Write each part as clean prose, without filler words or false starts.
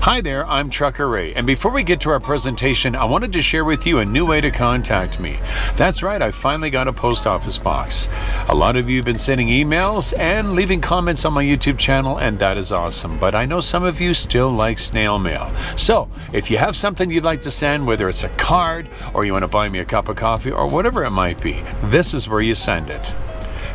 Hi there, I'm Trucker Ray, and before we get to our presentation, I wanted to share with you a new way to contact me. That's right, I finally got a post office box. A lot of you have been sending emails and leaving comments on my YouTube channel, and that is awesome, but I know some of you still like snail mail. So, if you have something you'd like to send, whether it's a card, or you want to buy me a cup of coffee, or whatever it might be, this is where you send it.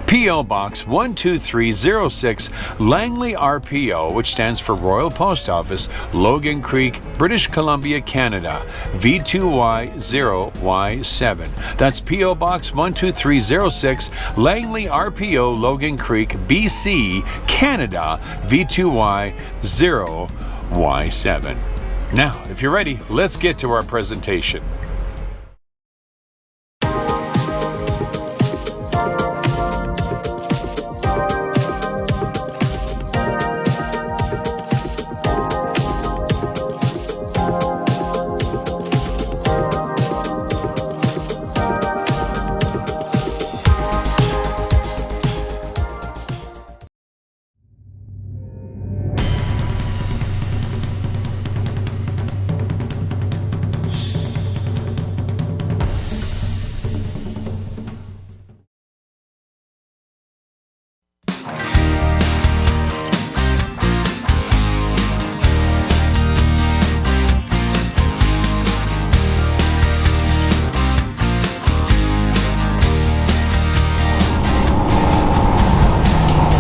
P.O. Box 12306, Langley, RPO, which stands for Royal Post Office, Logan Creek, British Columbia, Canada, V2Y0Y7. That's P.O. Box 12306, Langley, RPO, Logan Creek, BC, Canada, V2Y0Y7. Now, if you're ready, let's get to our presentation.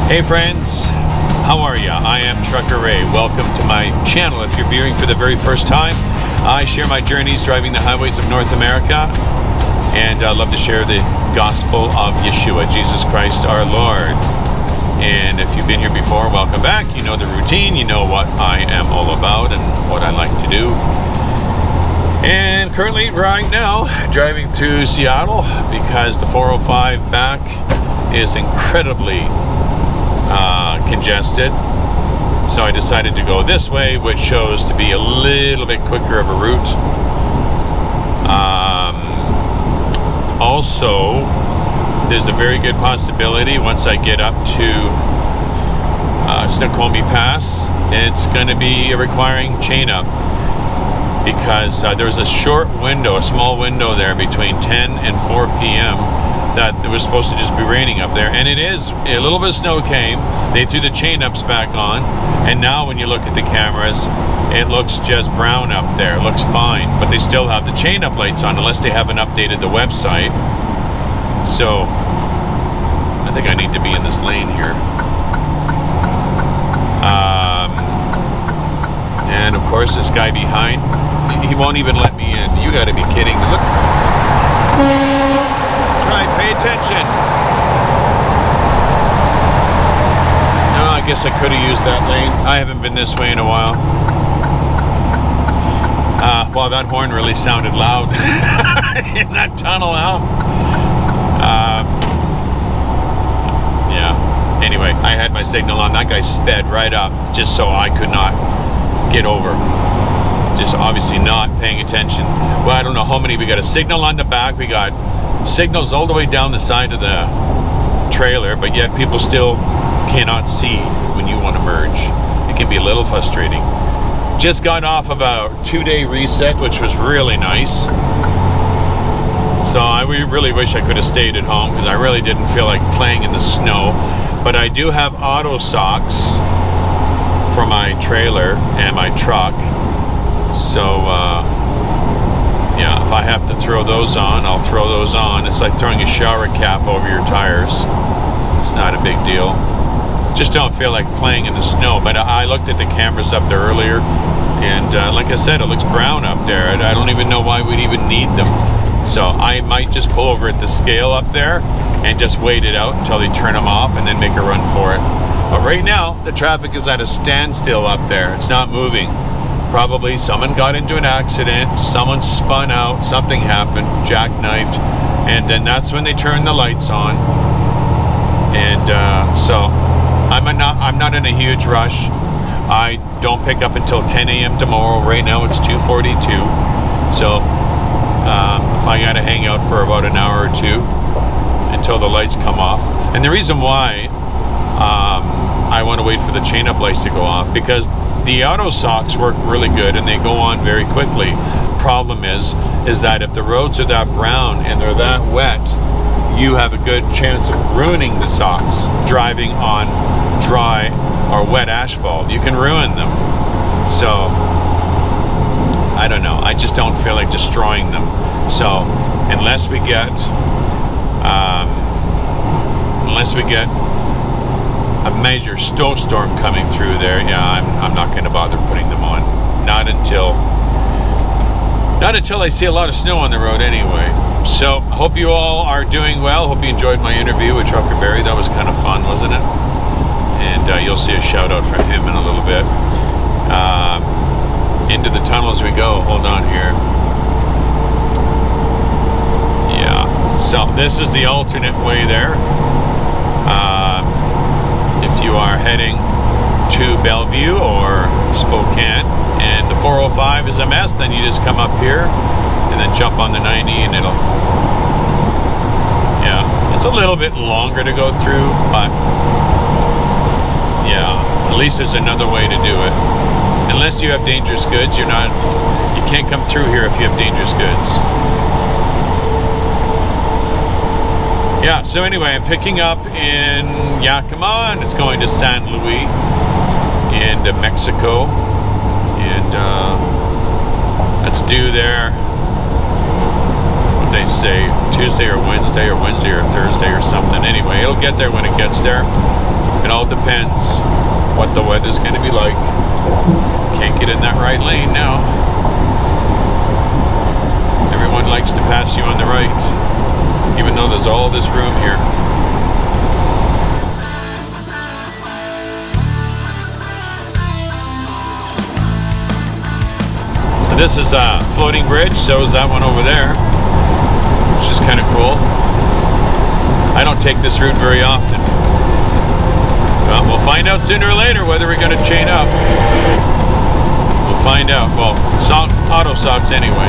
Hey friends, how are ya? I am Trucker Ray. Welcome to my channel. If you're viewing for the very first time, I share my journeys driving the highways of North America, and I love to share the gospel of Yeshua, Jesus Christ our Lord. And if you've been here before, welcome back. You know the routine, you know what I am all about and what I like to do. And currently, right now, driving through Seattle because the 405 back is incredibly congested, so I decided to go this way, which shows to be a little bit quicker of a route. Also, there's a very good possibility once I get up to Snoqualmie Pass, it's going to be requiring chain up, because there's a short window, a small window there between 10 and 4 p.m. that it was supposed to just be raining up there, and it is. A little bit of snow came, they threw the chain ups back on, and now when you look at the cameras, it looks just brown up there. It looks fine, but they still have the chain up lights on unless they haven't updated the website. So I think I need to be in this lane here. And of course this guy behind, he won't even let me in. You gotta be kidding me. Look. Right, pay attention. No, I guess I could have used that lane. I haven't been this way in a while. Wow, that horn really sounded loud in that tunnel out. Yeah. Anyway, I had my signal on. That guy sped right up just so I could not get over. Just obviously not paying attention. Well, I don't know how many. We got a signal on the back. We got signals all the way down the side of the trailer, but yet people still cannot see when you want to merge. It can be a little frustrating. Just got off of a 2-day reset, which was really nice. So I really wish I could have stayed at home because I really didn't feel like playing in the snow. But I do have auto socks for my trailer and my truck. So yeah, if I have to throw those on, I'll throw those on. It's like throwing a shower cap over your tires. It's not a big deal. Just don't feel like playing in the snow. But I looked at the cameras up there earlier, and like I said, it looks brown up there. I don't even know why we'd even need them. So I might just pull over at the scale up there and just wait it out until they turn them off and then make a run for it. But right now, the traffic is at a standstill up there. It's not moving. Probably someone got into an accident, someone spun out, something happened, jackknifed, and then that's when they turned the lights on. And so I'm not in a huge rush. I don't pick up until 10 a.m. tomorrow. Right now it's 2:42. So if I gotta hang out for about an hour or two until the lights come off. And the reason why I want to wait for the chain up lights to go off, because the auto socks work really good and they go on very quickly. Problem is that if the roads are that brown and they're that wet, you have a good chance of ruining the socks driving on dry or wet asphalt. You can ruin them. So I don't know. I just don't feel like destroying them. So unless we get a major snowstorm coming through there, yeah, I'm not going to bother putting them on. Not until I see a lot of snow on the road anyway. So I hope you all are doing well. Hope you enjoyed my interview with Trucker Barry. That was kind of fun, wasn't it? And you'll see a shout out from him in a little bit. Into the tunnel as we go. Hold on here. Yeah. So this is the alternate way there. If you are heading to Bellevue or Spokane and the 405 is a mess, then you just come up here and then jump on the 90 and it's a little bit longer to go through, but yeah, at least there's another way to do it. Unless you have dangerous goods, you can't come through here if you have dangerous goods. Yeah, so anyway, I'm picking up in Yakima and it's going to San Luis in Mexico. And that's due there, what they say, Tuesday or Wednesday or Thursday or something. Anyway, it'll get there when it gets there. It all depends what the weather's going to be like. Can't get in that right lane now. Everyone likes to pass you on the right, even though there's all this room here. So this is a floating bridge, so is that one over there, which is kind of cool. I don't take this route very often. Well, we'll find out sooner or later whether we're going to chain up. We'll find out. Well, auto socks anyway.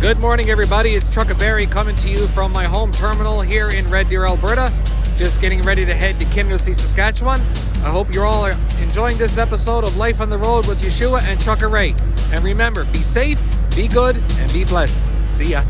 Good morning, everybody. It's Trucker Barry coming to you from my home terminal here in Red Deer, Alberta. Just getting ready to head to Kindersley, Saskatchewan. I hope you're all enjoying this episode of Life on the Road with Yeshua and Trucker Ray. And remember, be safe, be good, and be blessed. See ya.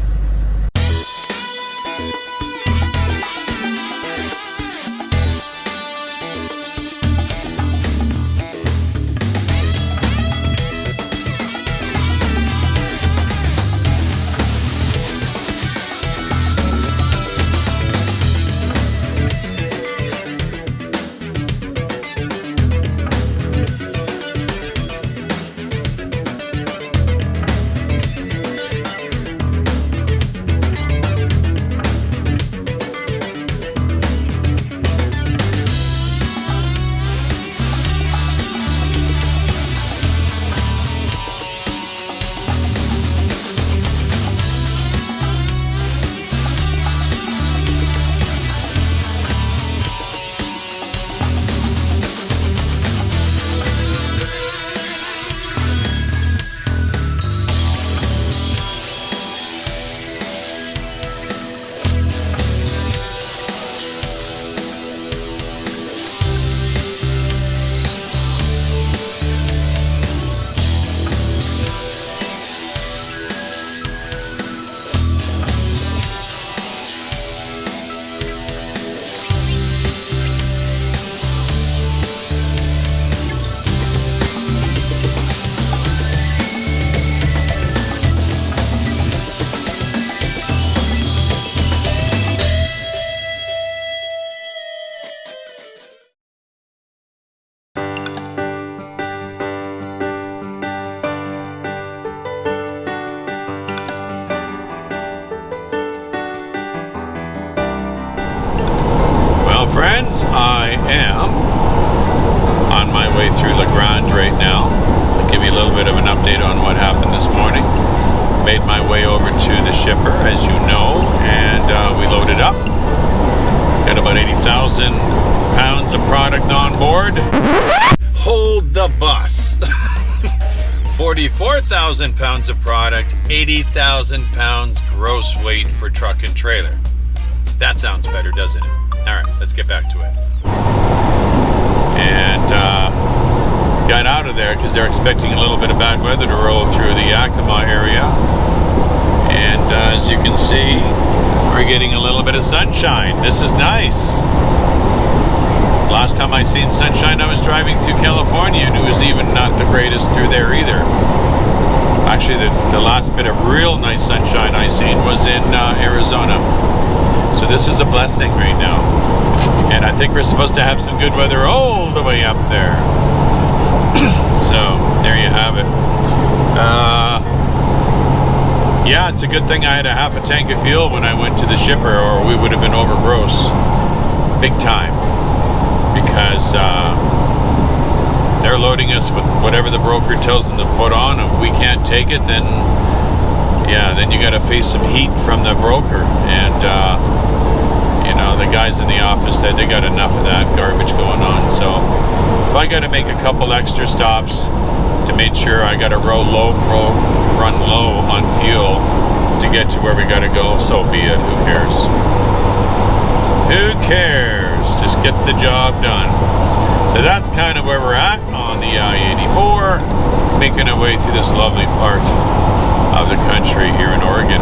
shipper, as you know, and we loaded up. Got about 80,000 pounds of product on board. Hold the bus. 44,000 pounds of product, 80,000 pounds gross weight for truck and trailer. That sounds better, doesn't it? All right, let's get back to it. And got out of there because they're expecting a little bit of bad weather to roll through the Yakima area. And as you can see, we're getting a little bit of sunshine. This is nice. Last time I seen sunshine, I was driving to California, and it was even not the greatest through there either. Actually, the last bit of real nice sunshine I seen was in Arizona. So this is a blessing right now. And I think we're supposed to have some good weather all the way up there. So there you have it. Yeah, it's a good thing I had a half a tank of fuel when I went to the shipper, or we would have been over gross big time, because they're loading us with whatever the broker tells them to put on. If we can't take it, then yeah, then you got to face some heat from the broker. And you know, the guys in the office, they got enough of that garbage going on. So if I got to make a couple extra stops to make sure I got to run low on fuel to get to where we got to go, so be it. Who cares? Who cares? Just get the job done. So that's kind of where we're at on the I-84, making our way through this lovely part of the country here in Oregon.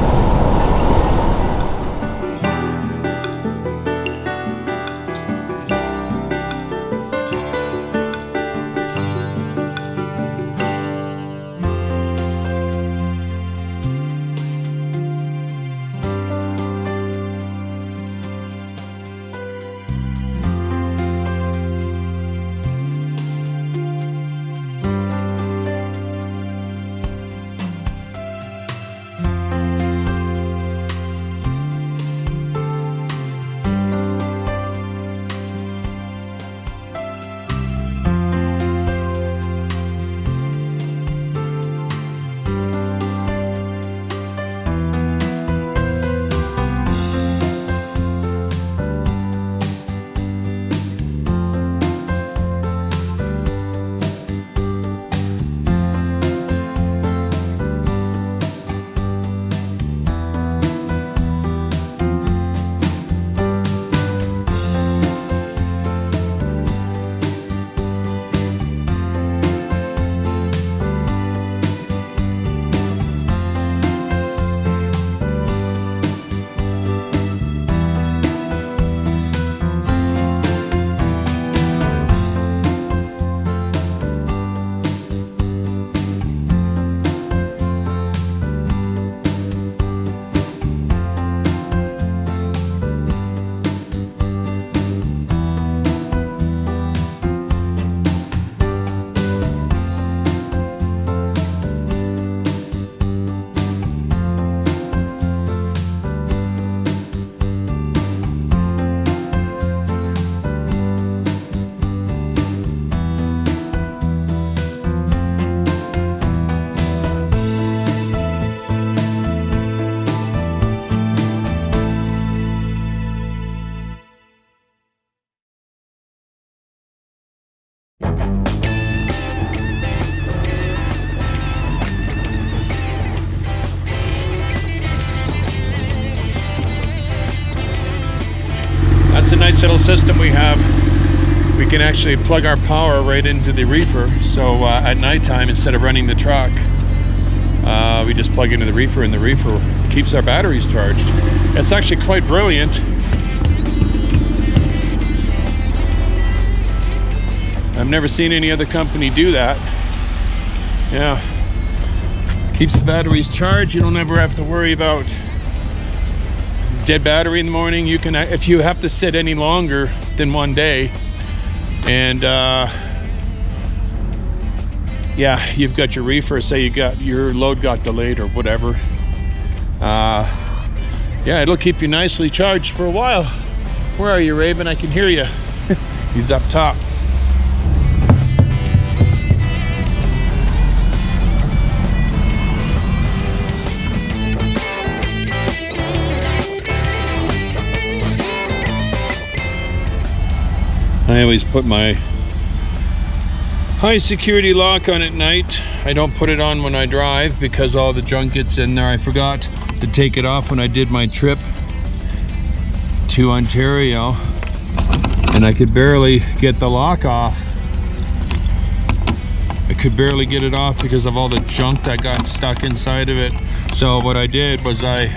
It's a nice little system we have. We can actually plug our power right into the reefer, so at nighttime, instead of running the truck, we just plug into the reefer, and the reefer keeps our batteries charged. It's actually quite brilliant. I've never seen any other company do that. Yeah, keeps the batteries charged. You don't ever have to worry about dead battery in the morning. You can, if you have to sit any longer than one day, and yeah, you've got your reefer, say you got your load got delayed or whatever, yeah, it'll keep you nicely charged for a while. Where are you, Raven? I can hear you. He's up top. I always put my high security lock on at night. I don't put it on when I drive because all the junk gets in there. I forgot to take it off when I did my trip to Ontario, and I could barely get the lock off. I could barely get it off because of all the junk that got stuck inside of it. So what I did was I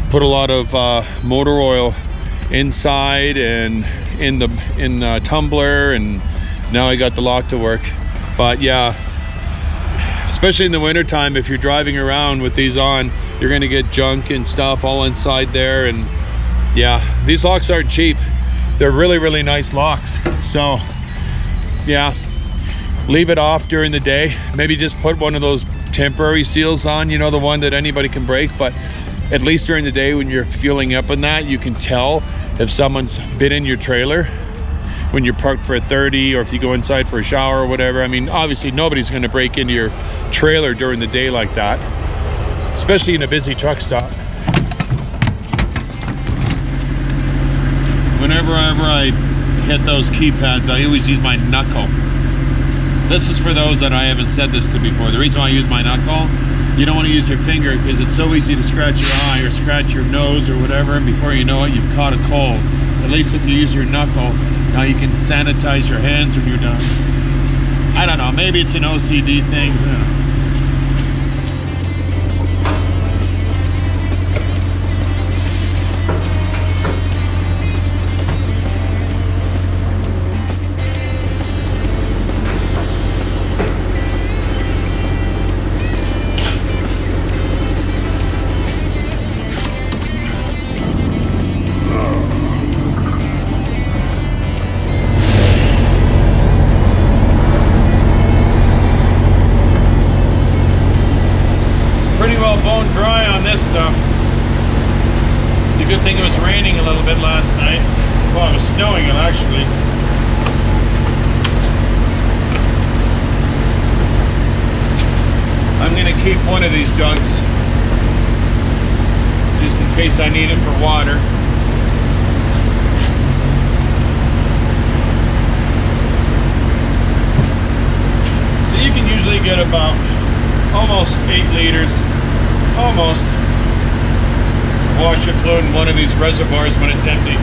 put a lot of motor oil inside and in the tumbler, and now I got the lock to work. But yeah, especially in the winter time, if you're driving around with these on, you're gonna get junk and stuff all inside there. And yeah, these locks aren't cheap. They're really, really nice locks. So yeah, leave it off during the day. Maybe just put one of those temporary seals on, you know, the one that anybody can break. But at least during the day when you're fueling up in that, you can tell if someone's been in your trailer when you're parked for a 30, or if you go inside for a shower or whatever. I mean, obviously nobody's going to break into your trailer during the day like that, especially in a busy truck stop. Whenever I hit those keypads, I always use my knuckle. This is for those that I haven't said this to before. The reason why I use my knuckle, you don't want to use your finger because it's so easy to scratch your eye or scratch your nose or whatever, and before you know it, you've caught a cold. At least if you use your knuckle, now you can sanitize your hands when you're done. I don't know, maybe it's an OCD thing. I don't know. Bone dry on this stuff. It's a good thing it was raining a little bit last night. Well, it was snowing actually. I'm gonna keep one of these jugs just in case I need it for water. So you can usually get about almost 8 liters. Almost washer fluid in one of these reservoirs when it's empty.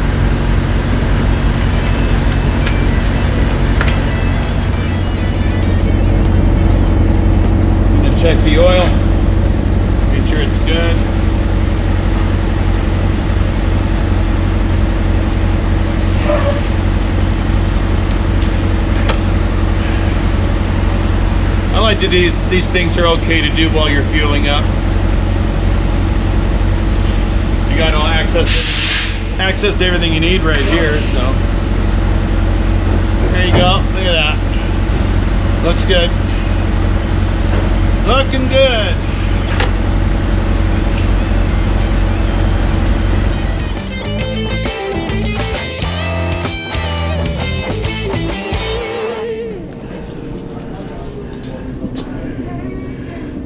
And then check the oil, make sure it's good. I like that these things are okay to do while you're fueling up. You got all access to everything you need right here, so there you go. Look at that. Looks good. Looking good.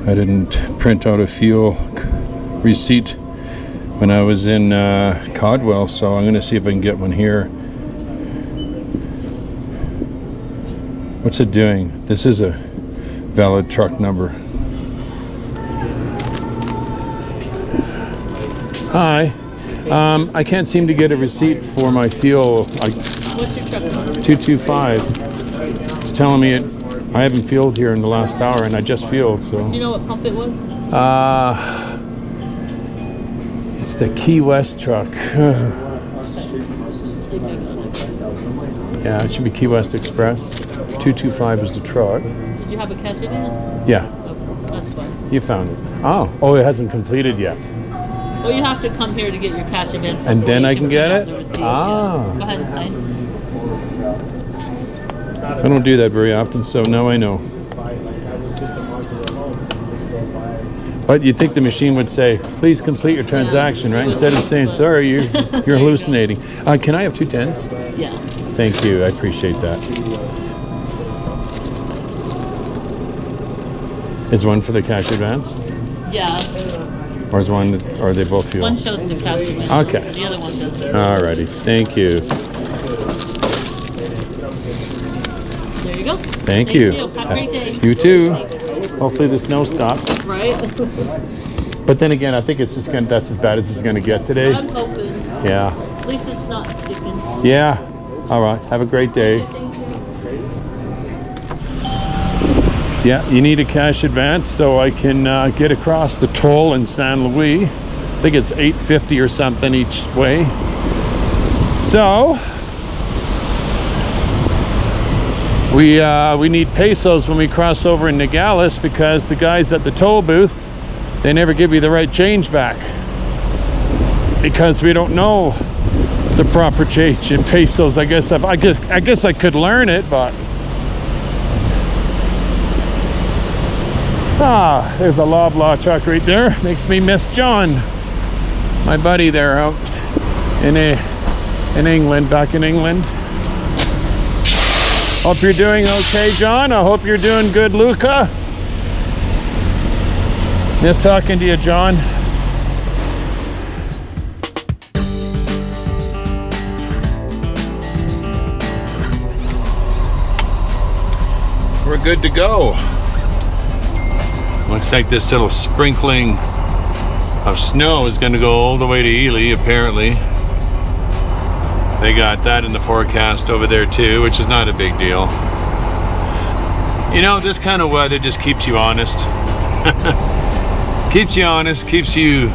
I didn't print out a fuel receipt when I was in Codwell, so I'm going to see if I can get one here. What's it doing? This is a valid truck number. Hi. I can't seem to get a receipt for my fuel. What's your truck number? 225. It's telling me I haven't fueled here in the last hour, and I just fueled. So. Do you know what pump it was? It's the Key West truck. Yeah, it should be Key West Express. 225 is the truck. Did you have a cash advance? Yeah. Okay, that's fine. You found it. Oh, it hasn't completed yet. Well, you have to come here to get your cash advance. And then I can get it? Yeah. Ah. Go ahead and sign. I don't do that very often, so now I know. But you'd think the machine would say, please complete your transaction, right? Instead of saying, sorry, you're hallucinating. Can I have 2 10s? Yeah. Thank you, I appreciate that. Is one for the cash advance? Yeah. Or is one, or are they both fuel? One shows the cash advance. Okay. The other one doesn't. Alrighty, thank you. There you go. Thank you. Have a great day. You too. Hopefully the snow stops. Right? But then again, I think it's just gonna, that's as bad as it's gonna get today. I'm hoping. Yeah. At least it's not sticking. Yeah. All right. Have a great day. Thank you. Yeah, you need a cash advance so I can get across the toll in San Luis. I think it's $8.50 or something each way. So we need pesos when we cross over in Nogales, because the guys at the toll booth, they never give you the right change back, because we don't know the proper change in pesos. I guess I could learn it, but there's a Loblaw truck right there. Makes me miss John, my buddy there out in England, back in England. Hope you're doing okay, John. I hope you're doing good, Luca. Nice talking to you, John. We're good to go. Looks like this little sprinkling of snow is going to go all the way to Ely, apparently. They got that in the forecast over there too, which is not a big deal. You know, this kind of weather just keeps you honest. Keeps you honest, keeps you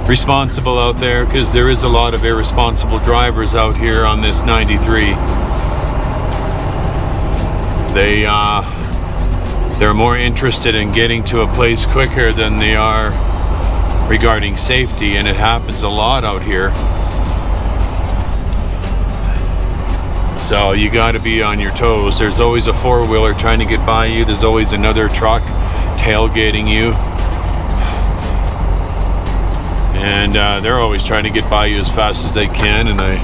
responsible out there, because there is a lot of irresponsible drivers out here on this 93. They're more interested in getting to a place quicker than they are regarding safety, and it happens a lot out here. So you got to be on your toes. There's always a four-wheeler trying to get by you. There's always another truck tailgating you. And they're always trying to get by you as fast as they can, and I'm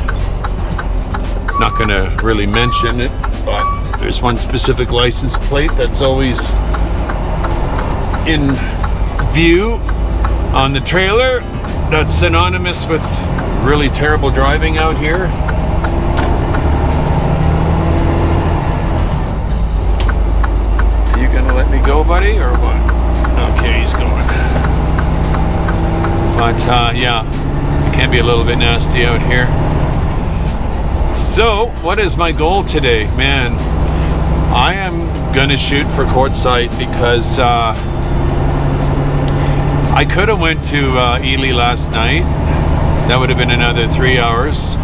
not going to really mention it, but there's one specific license plate that's always in view on the trailer that's synonymous with really terrible driving out here. Are you gonna let me go, buddy, or what? Okay, he's going. But yeah, it can be a little bit nasty out here. So, what is my goal today? Man, I am gonna shoot for Quartzsite, because I could have went to Ely last night. That would have been another 3 hours,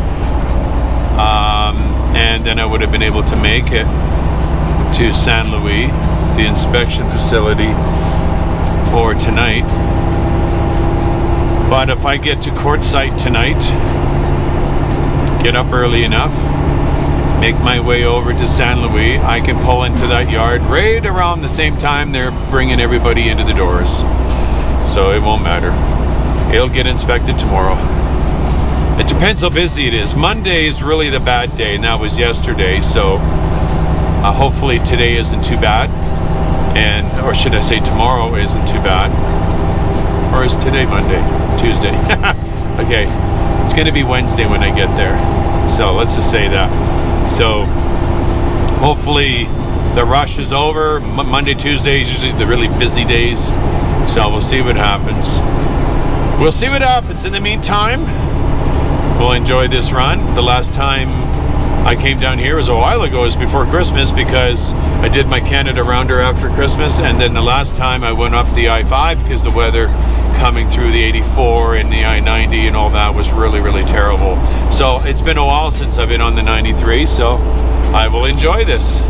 and then I would have been able to make it to San Luis, the inspection facility, for tonight. But if I get to Quartzsite tonight, get up early enough, make my way over to San Luis, I can pull into that yard right around the same time they're bringing everybody into the doors. So it won't matter. It'll get inspected tomorrow. It depends how busy it is. Monday is really the bad day, and that was yesterday. So hopefully today isn't too bad, or should I say tomorrow isn't too bad. Or is today Monday? Tuesday. Okay, it's going to be Wednesday when I get there. So let's just say that. So hopefully the rush is over. Monday, Tuesday is usually the really busy days. So we'll see what happens. We'll see what happens. In the meantime, we'll enjoy this run. The last time I came down here was a while ago. It was before Christmas, because I did my Canada Rounder after Christmas. And then the last time I went up the I-5, because the weather coming through the 84 and the I-90 and all that was really, really terrible. So it's been a while since I've been on the 93, so I will enjoy this.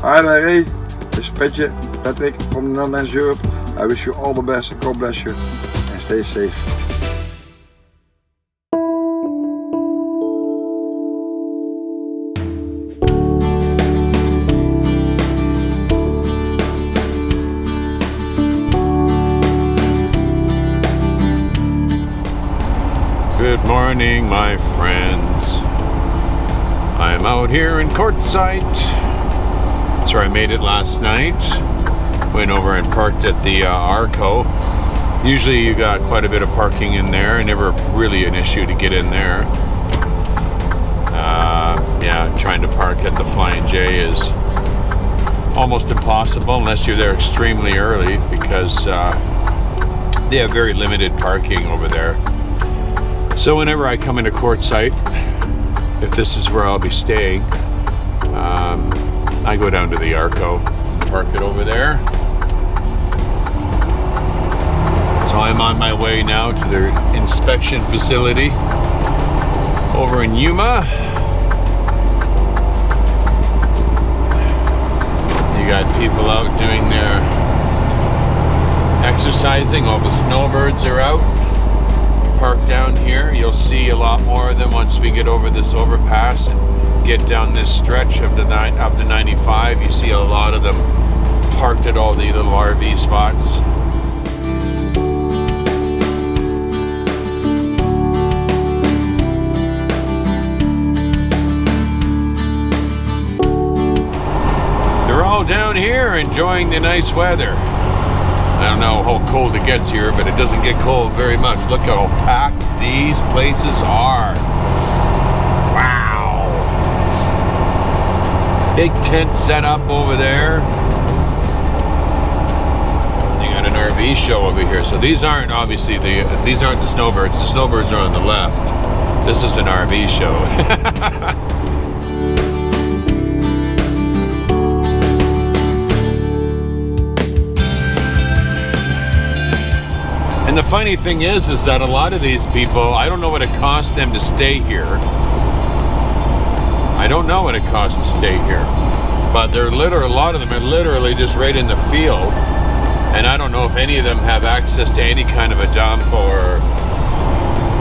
Hi Larry, this is Patrick from the Netherlands, Europe. I wish you all the best, God bless you, and stay safe. Good morning, my friends. I'm out here in Quartzsite. That's where I made it last night. Went over and parked at the Arco. Usually you got quite a bit of parking in there. Never really an issue to get in there. Yeah, trying to park at the Flying J is almost impossible unless you're there extremely early, because they have very limited parking over there. So whenever I come into Quartzsite, if this is where I'll be staying, I go down to the Arco, park it over there. So I'm on my way now to their inspection facility over in Yuma. You got people out doing their exercising. All the snowbirds are out. Parked down here. You'll see a lot more of them once we get over this overpass and get down this stretch of the 95. You see a lot of them parked at all the little RV spots. They're all down here enjoying the nice weather. I don't know how cold it gets here, but it doesn't get cold very much. Look how packed these places are. Wow. Big tent set up over there. They got an RV show over here. So these aren't obviously these aren't the snowbirds. The snowbirds are on the left. This is an RV show. And the funny thing is that a lot of these people, I don't know what it costs them to stay here. I don't know what it costs to stay here. But a lot of them are literally just right in the field. And I don't know if any of them have access to any kind of a dump, or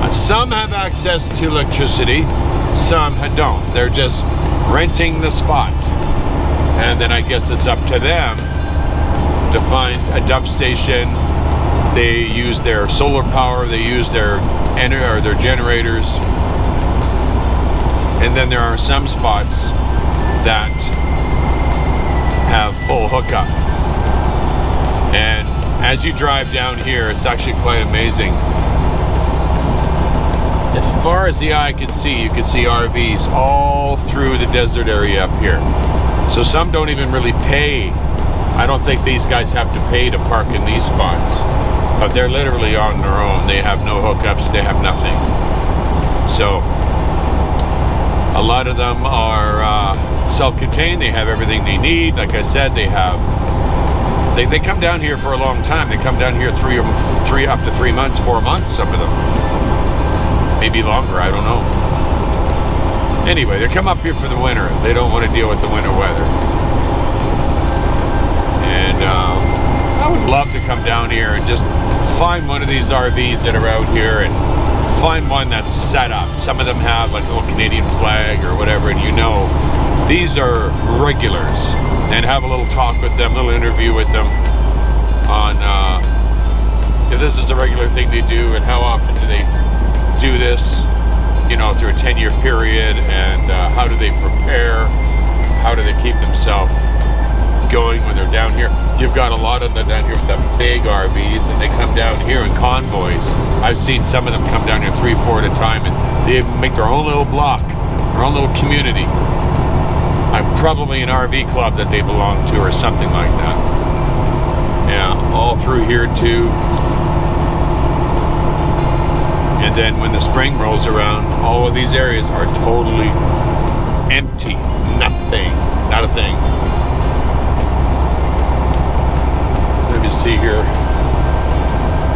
some have access to electricity, some don't. They're just renting the spot. And then I guess it's up to them to find a dump station. They use their solar power, they use their generators. And then there are some spots that have full hookup. And as you drive down here, it's actually quite amazing. As far as the eye can see, you can see RVs all through the desert area up here. So some don't even really pay. I don't think these guys have to pay to park in these spots. But they're literally on their own. They have no hookups, they have nothing. So a lot of them are self-contained. They have everything they need. Like I said, they come down here for a long time. They come down here up to 3 months, 4 months, some of them. Maybe longer, I don't know. Anyway, they come up here for the winter. They don't want to deal with the winter weather. And I would love to come down here and just find one of these RVs that are out here and find one that's set up. Some of them have like a little Canadian flag or whatever, and you know these are regulars, and have a little talk with them, a little interview with them on if this is a regular thing they do and how often do they do this, you know, through a 10-year period, and how do they prepare, how do they keep themselves going when they're down here. You've got a lot of them down here with the big RVs, and they come down here in convoys. I've seen some of them come down here 3, 4 at a time, and they make their own little block, their own little community. Probably an RV club that they belong to or something like that. Yeah, all through here too. And then when the spring rolls around, all of these areas are totally empty. Nothing, not a thing. Let me see here.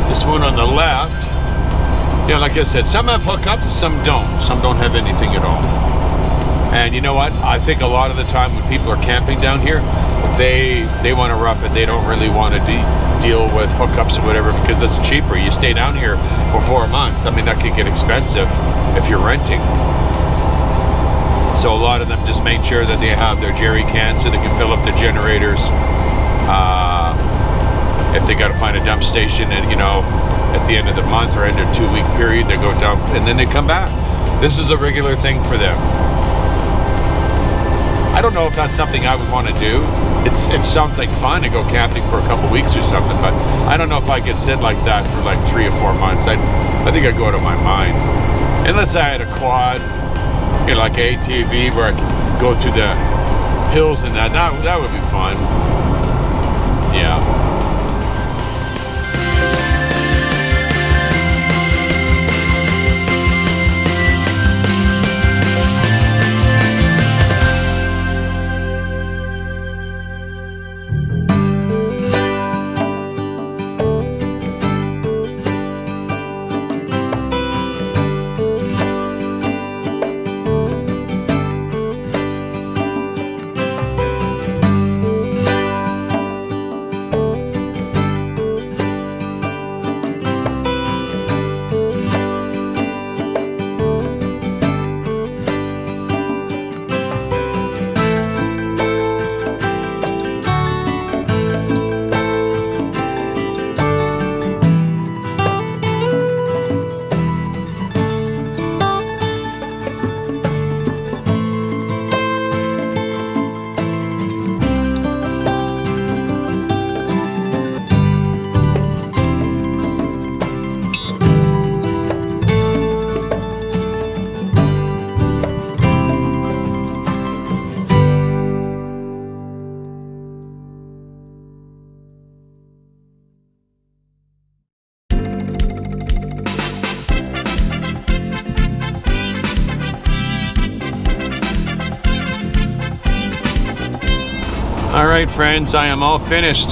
This one on the left, yeah, like I said, some have hookups, some don't. Some don't have anything at all. And you know what? I think a lot of the time when people are camping down here, they want to rough it. They don't really want to deal with hookups or whatever because it's cheaper. You stay down here for 4 months. I mean, that could get expensive if you're renting. So a lot of them just make sure that they have their jerry cans so they can fill up the generators. If they got to find a dump station, and you know, at the end of the month or end of 2-week period, they go dump and then they come back. This is a regular thing for them. I don't know if that's something I would want to do. It sounds like fun to go camping for a couple weeks or something, but I don't know if I could sit like that for like 3 or 4 months. I think I'd go out of my mind. Unless I had a quad, you know, like an ATV where I could go through the hills and that would be fun. Yeah. All right, friends, I am all finished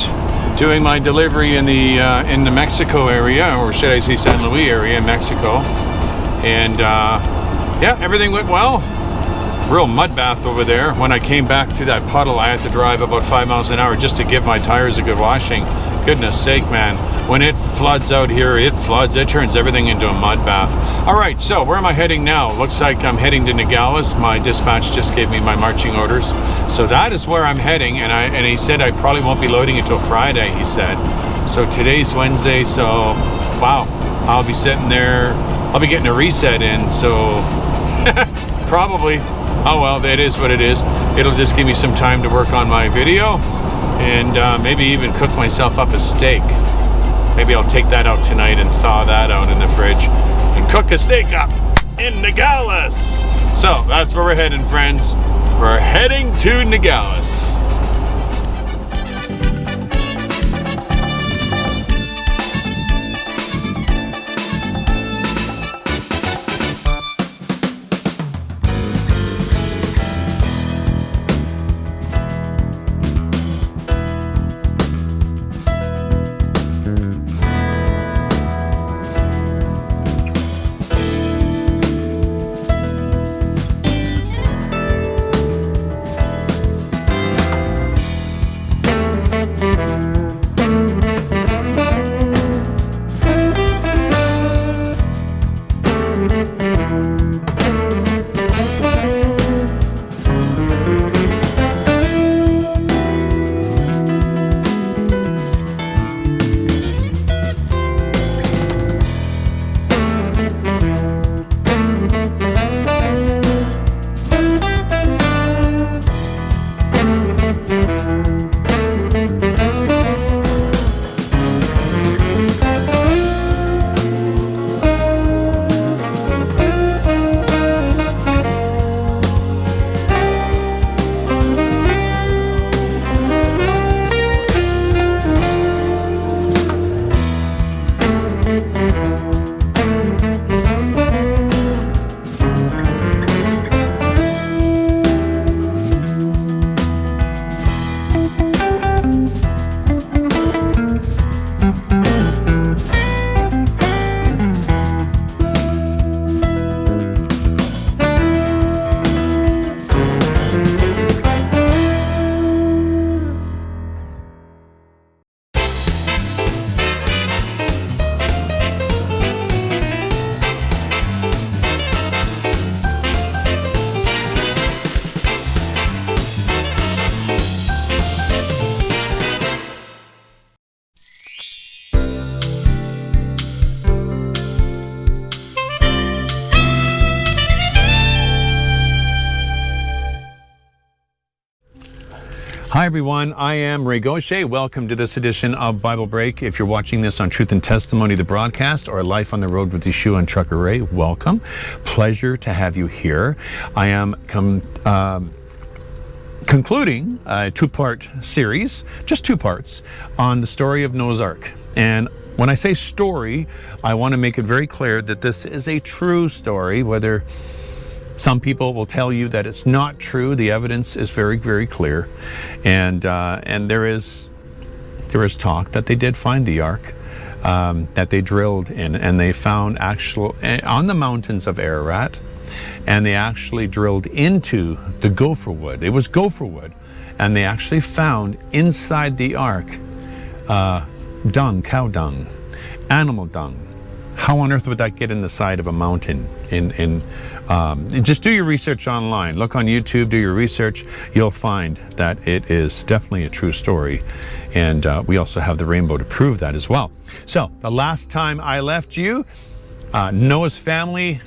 doing my delivery in the Mexico area, or should I say San Luis area in Mexico. And yeah, everything went well. Real mud bath over there. When I came back through that puddle, I had to drive about 5 miles an hour just to give my tires a good washing. Goodness sake, man. When it floods out here, it floods. It turns everything into a mud bath. All right, so where am I heading now? Looks like I'm heading to Nogales. My dispatch just gave me my marching orders. So that is where I'm heading, and he said I probably won't be loading until Friday, he said. So today's Wednesday, so wow, I'll be sitting there. I'll be getting a reset in, so probably. Oh well, that is what it is. It'll just give me some time to work on my video and maybe even cook myself up a steak. Maybe I'll take that out tonight and thaw that out in the fridge and cook a steak up in Nogales. So that's where we're heading, friends. We're heading to Nogales. Hi everyone, I am Ray Gaucher. Welcome to this edition of Bible Break. If you're watching this on Truth and Testimony, the broadcast, or Life on the Road with Yeshua and Trucker Ray, welcome. Pleasure to have you here. I am concluding a two-part series, just 2 parts, on the story of Noah's Ark. And when I say story, I want to make it very clear that this is a true story. Whether some people will tell you that it's not true, the evidence is very, very clear. And there is talk that they did find the ark, that they drilled in, and they found on the mountains of Ararat, and they actually drilled into the gopher wood. It was gopher wood, and they actually found inside the ark dung, cow dung, animal dung. How on earth would that get in the side of a mountain? And just do your research online. Look on YouTube, do your research. You'll find that it is definitely a true story. And we also have the rainbow to prove that as well. So the last time I left you, Noah's family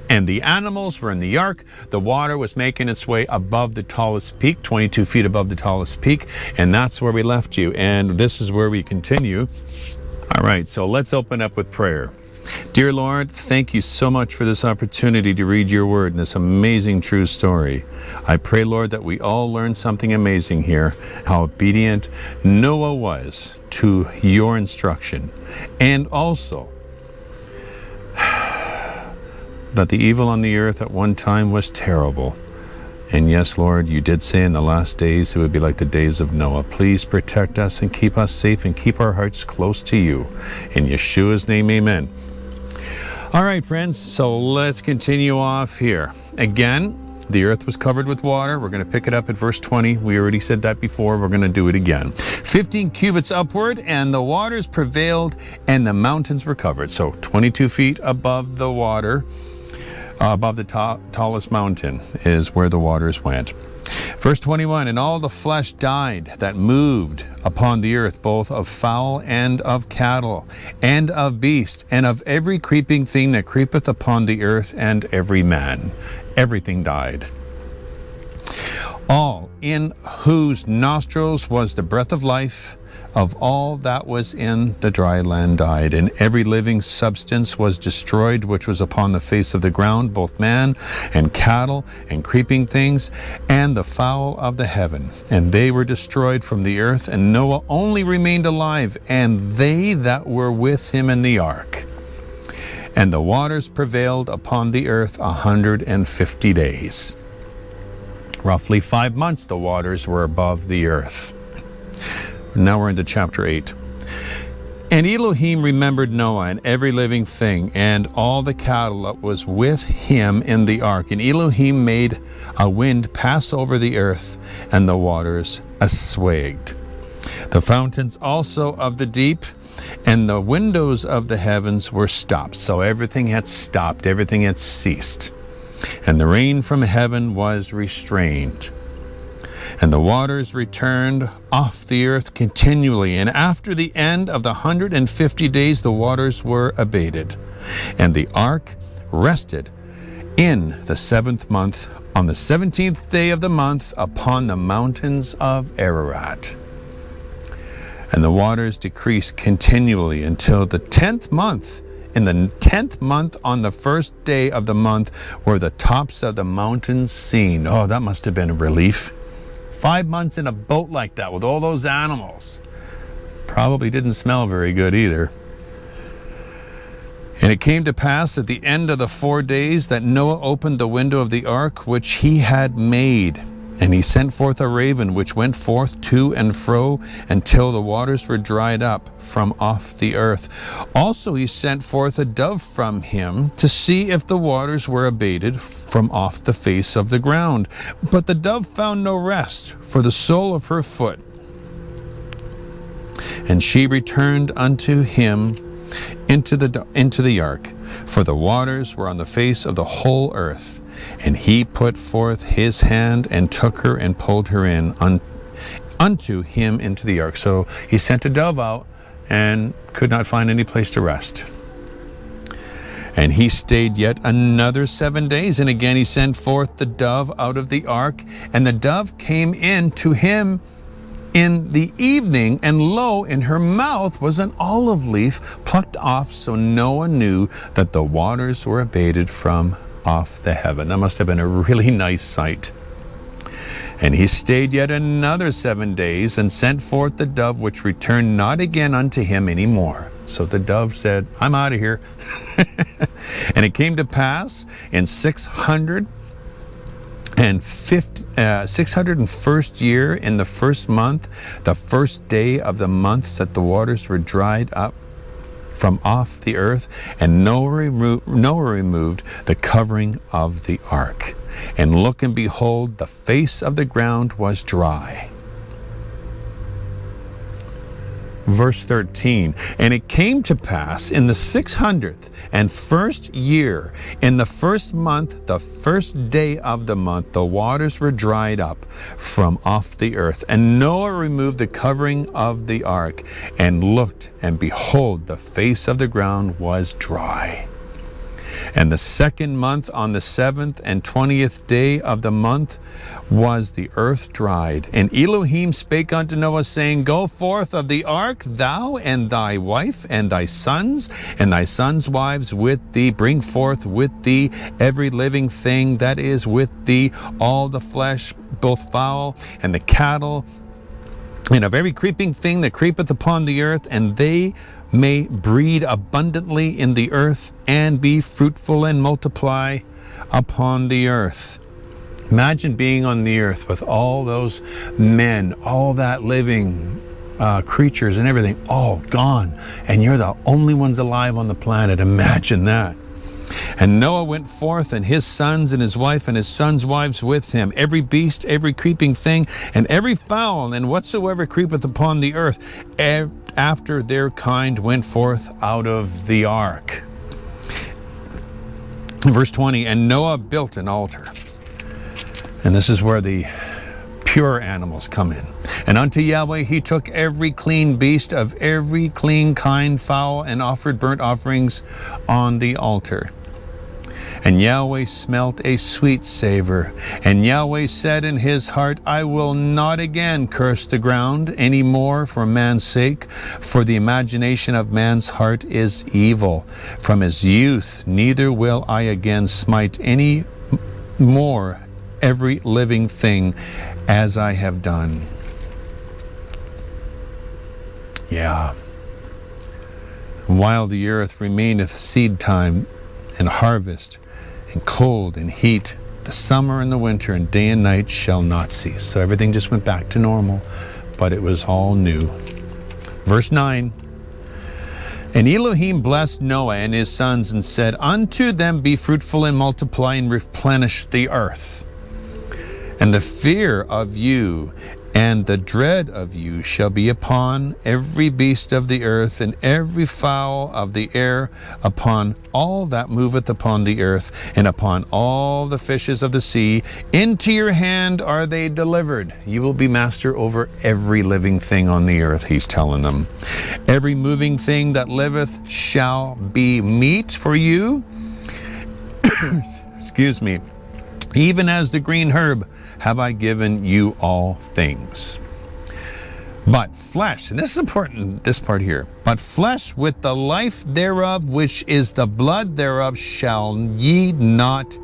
and the animals were in the ark. The water was making its way above the tallest peak, 22 feet above the tallest peak. And that's where we left you. And this is where we continue. All right, so let's open up with prayer. Dear Lord, thank you so much for this opportunity to read your word and this amazing true story. I pray, Lord, that we all learn something amazing here, how obedient Noah was to your instruction, and also that the evil on the earth at one time was terrible. And yes, Lord, you did say in the last days it would be like the days of Noah. Please protect us and keep us safe and keep our hearts close to you. In Yeshua's name, amen. All right, friends, so let's continue off here. Again, the earth was covered with water. We're going to pick it up at verse 20. We already said that before. We're going to do it again. 15 cubits upward, and the waters prevailed, and the mountains were covered. So 22 feet above the water. Above the tallest mountain is where the waters went. Verse 21, and all the flesh died that moved upon the earth, both of fowl and of cattle, and of beast, and of every creeping thing that creepeth upon the earth, and every man. Everything died. All in whose nostrils was the breath of life, of all that was in the dry land died, and every living substance was destroyed which was upon the face of the ground, both man and cattle and creeping things, and the fowl of the heaven. And they were destroyed from the earth, and Noah only remained alive, and they that were with him in the ark. And the waters prevailed upon the earth 150 days. Roughly 5 months the waters were above the earth. Now we're into chapter 8. And Elohim remembered Noah and every living thing and all the cattle that was with him in the ark. And Elohim made a wind pass over the earth, and the waters assuaged. The fountains also of the deep and the windows of the heavens were stopped. So everything had stopped, everything had ceased. And the rain from heaven was restrained. And the waters returned off the earth continually. And after the end of the 150 days, the waters were abated. And the ark rested in the 7th month, on the 17th day of the month, upon the mountains of Ararat. And the waters decreased continually until the 10th month. In the 10th month, on the first day of the month, were the tops of the mountains seen. Oh, that must have been a relief. 5 months in a boat like that with all those animals. Probably didn't smell very good either. And it came to pass at the end of the 4 days that Noah opened the window of the ark which he had made. And he sent forth a raven which went forth to and fro until the waters were dried up from off the earth. Also he sent forth a dove from him to see if the waters were abated from off the face of the ground. But the dove found no rest for the sole of her foot. And she returned unto him into the ark, for the waters were on the face of the whole earth. And he put forth his hand and took her and pulled her in unto him into the ark. So he sent a dove out and could not find any place to rest. And he stayed yet another 7 days, and again he sent forth the dove out of the ark, and the dove came in to him in the evening, and lo, in her mouth was an olive leaf plucked off, so Noah knew that the waters were abated from off the heaven. That must have been a really nice sight. And he stayed yet another 7 days, and sent forth the dove, which returned not again unto him any more. So the dove said, I'm out of here. And it came to pass in 601st year, in the first month, the first day of the month, that the waters were dried up from off the earth, and Noah removed the covering of the ark. And look, and behold, the face of the ground was dry. Verse 13, and it came to pass in the 601st year, in the first month, the first day of the month, the waters were dried up from off the earth. And Noah removed the covering of the ark, and looked, and behold, the face of the ground was dry. And the second month, on the 7th and 20th day of the month, was the earth dried. And Elohim spake unto Noah, saying, Go forth of the ark, thou and thy wife and thy sons wives with thee. Bring forth with thee every living thing that is with thee, all the flesh, both fowl and the cattle, and of every creeping thing that creepeth upon the earth, and they may breed abundantly in the earth, and be fruitful and multiply upon the earth. Imagine being on the earth with all those men, all that living creatures and everything, all gone, and you're the only ones alive on the planet. Imagine that. And Noah went forth, and his sons and his wife and his sons' wives with him, every beast, every creeping thing, and every fowl, and whatsoever creepeth upon the earth, after their kind went forth out of the ark. Verse 20, and Noah built an altar. And this is where the pure animals come in. And unto Yahweh he took every clean beast of every clean kind fowl, and offered burnt offerings on the altar. And Yahweh smelt a sweet savor. And Yahweh said in his heart, I will not again curse the ground any more for man's sake, for the imagination of man's heart is evil from his youth. Neither will I again smite any more every living thing as I have done. Yeah. While the earth remaineth seed time and harvest, and cold and heat, the summer and the winter, and day and night shall not cease. So everything just went back to normal, but it was all new. Verse 9, and Elohim blessed Noah and his sons, and said, Unto them be fruitful, and multiply, and replenish the earth. And the fear of you and the dread of you shall be upon every beast of the earth, and every fowl of the air, upon all that moveth upon the earth, and upon all the fishes of the sea. Into your hand are they delivered. You will be master over every living thing on the earth, he's telling them. Every moving thing that liveth shall be meat for you. Excuse me. Even as the green herb have I given you all things. But flesh, and this is important, this part here, but flesh with the life thereof, which is the blood thereof, shall ye not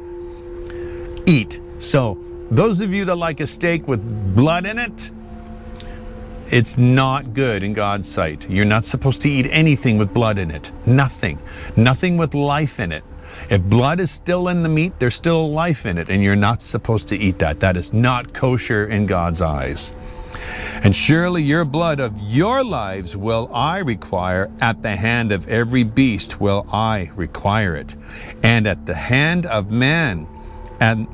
eat. So, those of you that like a steak with blood in it, it's not good in God's sight. You're not supposed to eat anything with blood in it. Nothing. Nothing with life in it. If blood is still in the meat, there's still life in it, and you're not supposed to eat that. That is not kosher in God's eyes. And surely your blood of your lives will I require, at the hand of every beast will I require it, and at the hand of man. And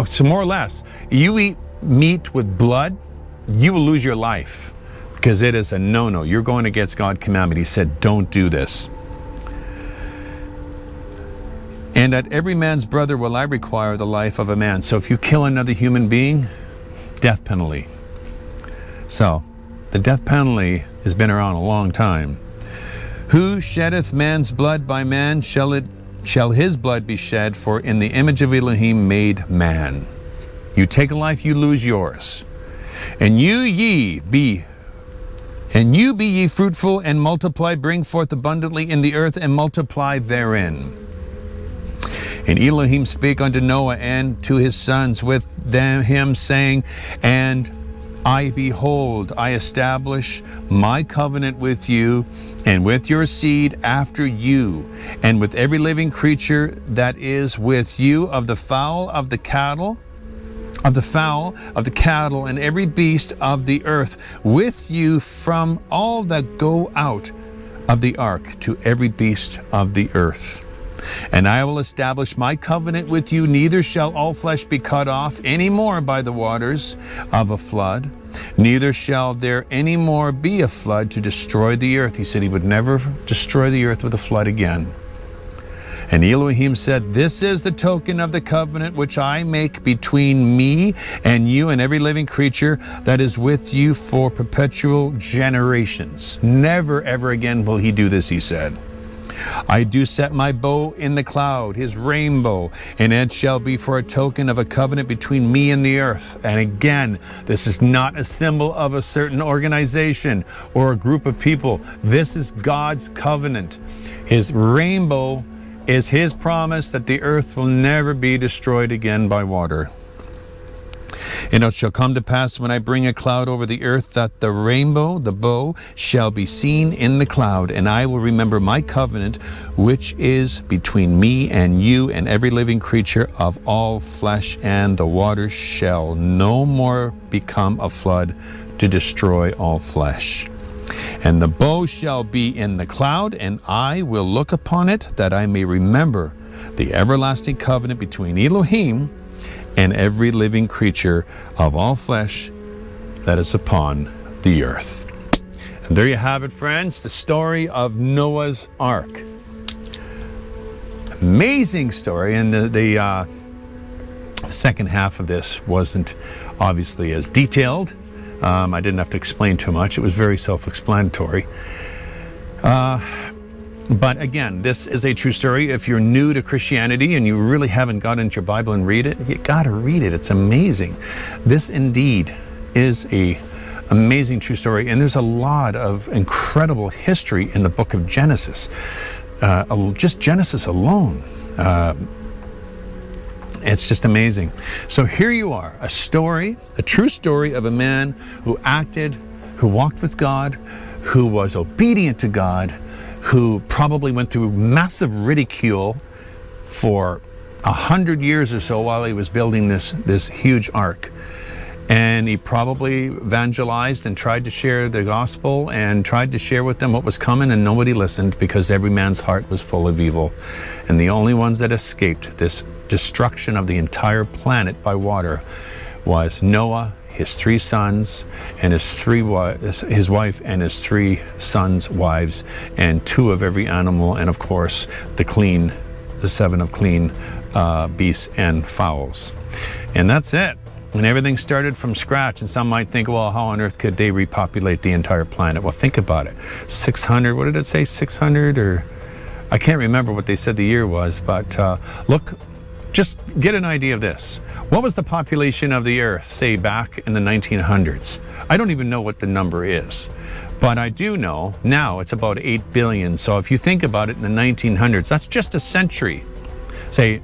so more or less, you eat meat with blood, you will lose your life, because it is a no-no. You're going against God's commandment. He said, don't do this. And at every man's brother will I require the life of a man. So if you kill another human being, death penalty. So the death penalty has been around a long time. Who sheddeth man's blood by man, shall shall his blood be shed, for in the image of Elohim made man. You take a life, you lose yours. And you be ye fruitful and multiply, bring forth abundantly in the earth and multiply therein. And Elohim spake unto Noah and to his sons with him, saying, And I behold, I establish my covenant with you and with your seed after you, and with every living creature that is with you, of the fowl, of the cattle, and every beast of the earth, with you from all that go out of the ark to every beast of the earth. And I will establish my covenant with you, neither shall all flesh be cut off any more by the waters of a flood, neither shall there any more be a flood to destroy the earth. He said he would never destroy the earth with a flood again. And Elohim said, This is the token of the covenant which I make between me and you and every living creature that is with you for perpetual generations. Never, ever again will he do this, he said. I do set my bow in the cloud, his rainbow, and it shall be for a token of a covenant between me and the earth. And again, this is not a symbol of a certain organization or a group of people. This is God's covenant. His rainbow is his promise that the earth will never be destroyed again by water. And it shall come to pass when I bring a cloud over the earth that the rainbow, the bow, shall be seen in the cloud, and I will remember my covenant, which is between me and you and every living creature of all flesh, and the waters shall no more become a flood to destroy all flesh. And the bow shall be in the cloud, and I will look upon it, that I may remember the everlasting covenant between Elohim and every living creature of all flesh that is upon the earth. And there you have it, friends, the story of Noah's Ark. Amazing story, and the second half of this wasn't obviously as detailed. I didn't have to explain too much. It was very self-explanatory. But again, this is a true story. If you're new to Christianity and you really haven't gotten into your Bible and read it, you got to read it. It's amazing. This indeed is a amazing true story. And there's a lot of incredible history in the book of Genesis. Just Genesis alone. It's just amazing. So here you are, a story, a true story of a man who acted, who walked with God, who was obedient to God, who probably went through massive ridicule for 100 years or so while he was building this huge ark. And he probably evangelized and tried to share the gospel and tried to share with them what was coming, and nobody listened because every man's heart was full of evil. And the only ones that escaped this destruction of the entire planet by water was Noah, his 3 sons, and his wife and his 3 sons' wives, and 2 of every animal, and of course the 7 of clean beasts and fowls. And that's it. And everything started from scratch. And some might think, well, how on earth could they repopulate the entire planet? Well, think about it. 600, what did it say? 600 or I can't remember what they said the year was, but look, just get an idea of this. What was the population of the earth, say, back in the 1900s? I don't even know what the number is, but I do know now it's about 8 billion. So if you think about it in the 1900s, that's just a century. Say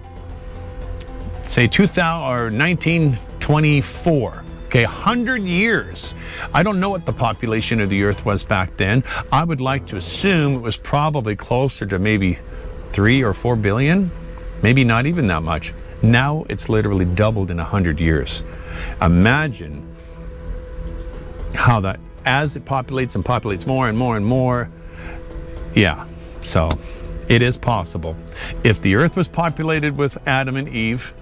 2000 or 1924. Okay, 100 years. I don't know what the population of the earth was back then. I would like to assume it was probably closer to maybe 3 or 4 billion. Maybe not even that much. Now it's literally doubled in 100 years. Imagine how that, as it populates and populates more and more and more. Yeah, so it is possible. If the earth was populated with Adam and Eve,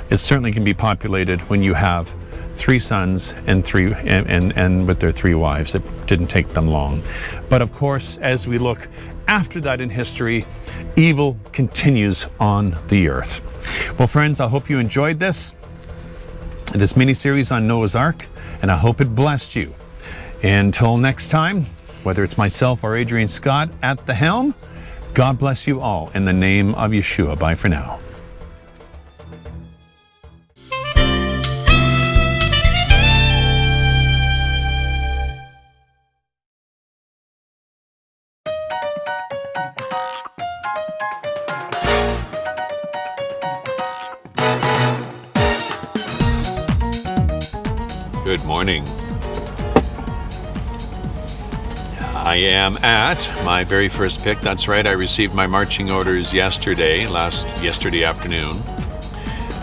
it certainly can be populated when you have 3 sons and with their 3 wives. It didn't take them long. But of course, as we look after that in history, evil continues on the earth. Well, friends, I hope you enjoyed this mini-series on Noah's Ark, and I hope it blessed you. Until next time, whether it's myself or Adrian Scott at the helm, God bless you all in the name of Yeshua. Bye for now. Good morning. I am at my very first pick. That's right, I received my marching orders yesterday afternoon.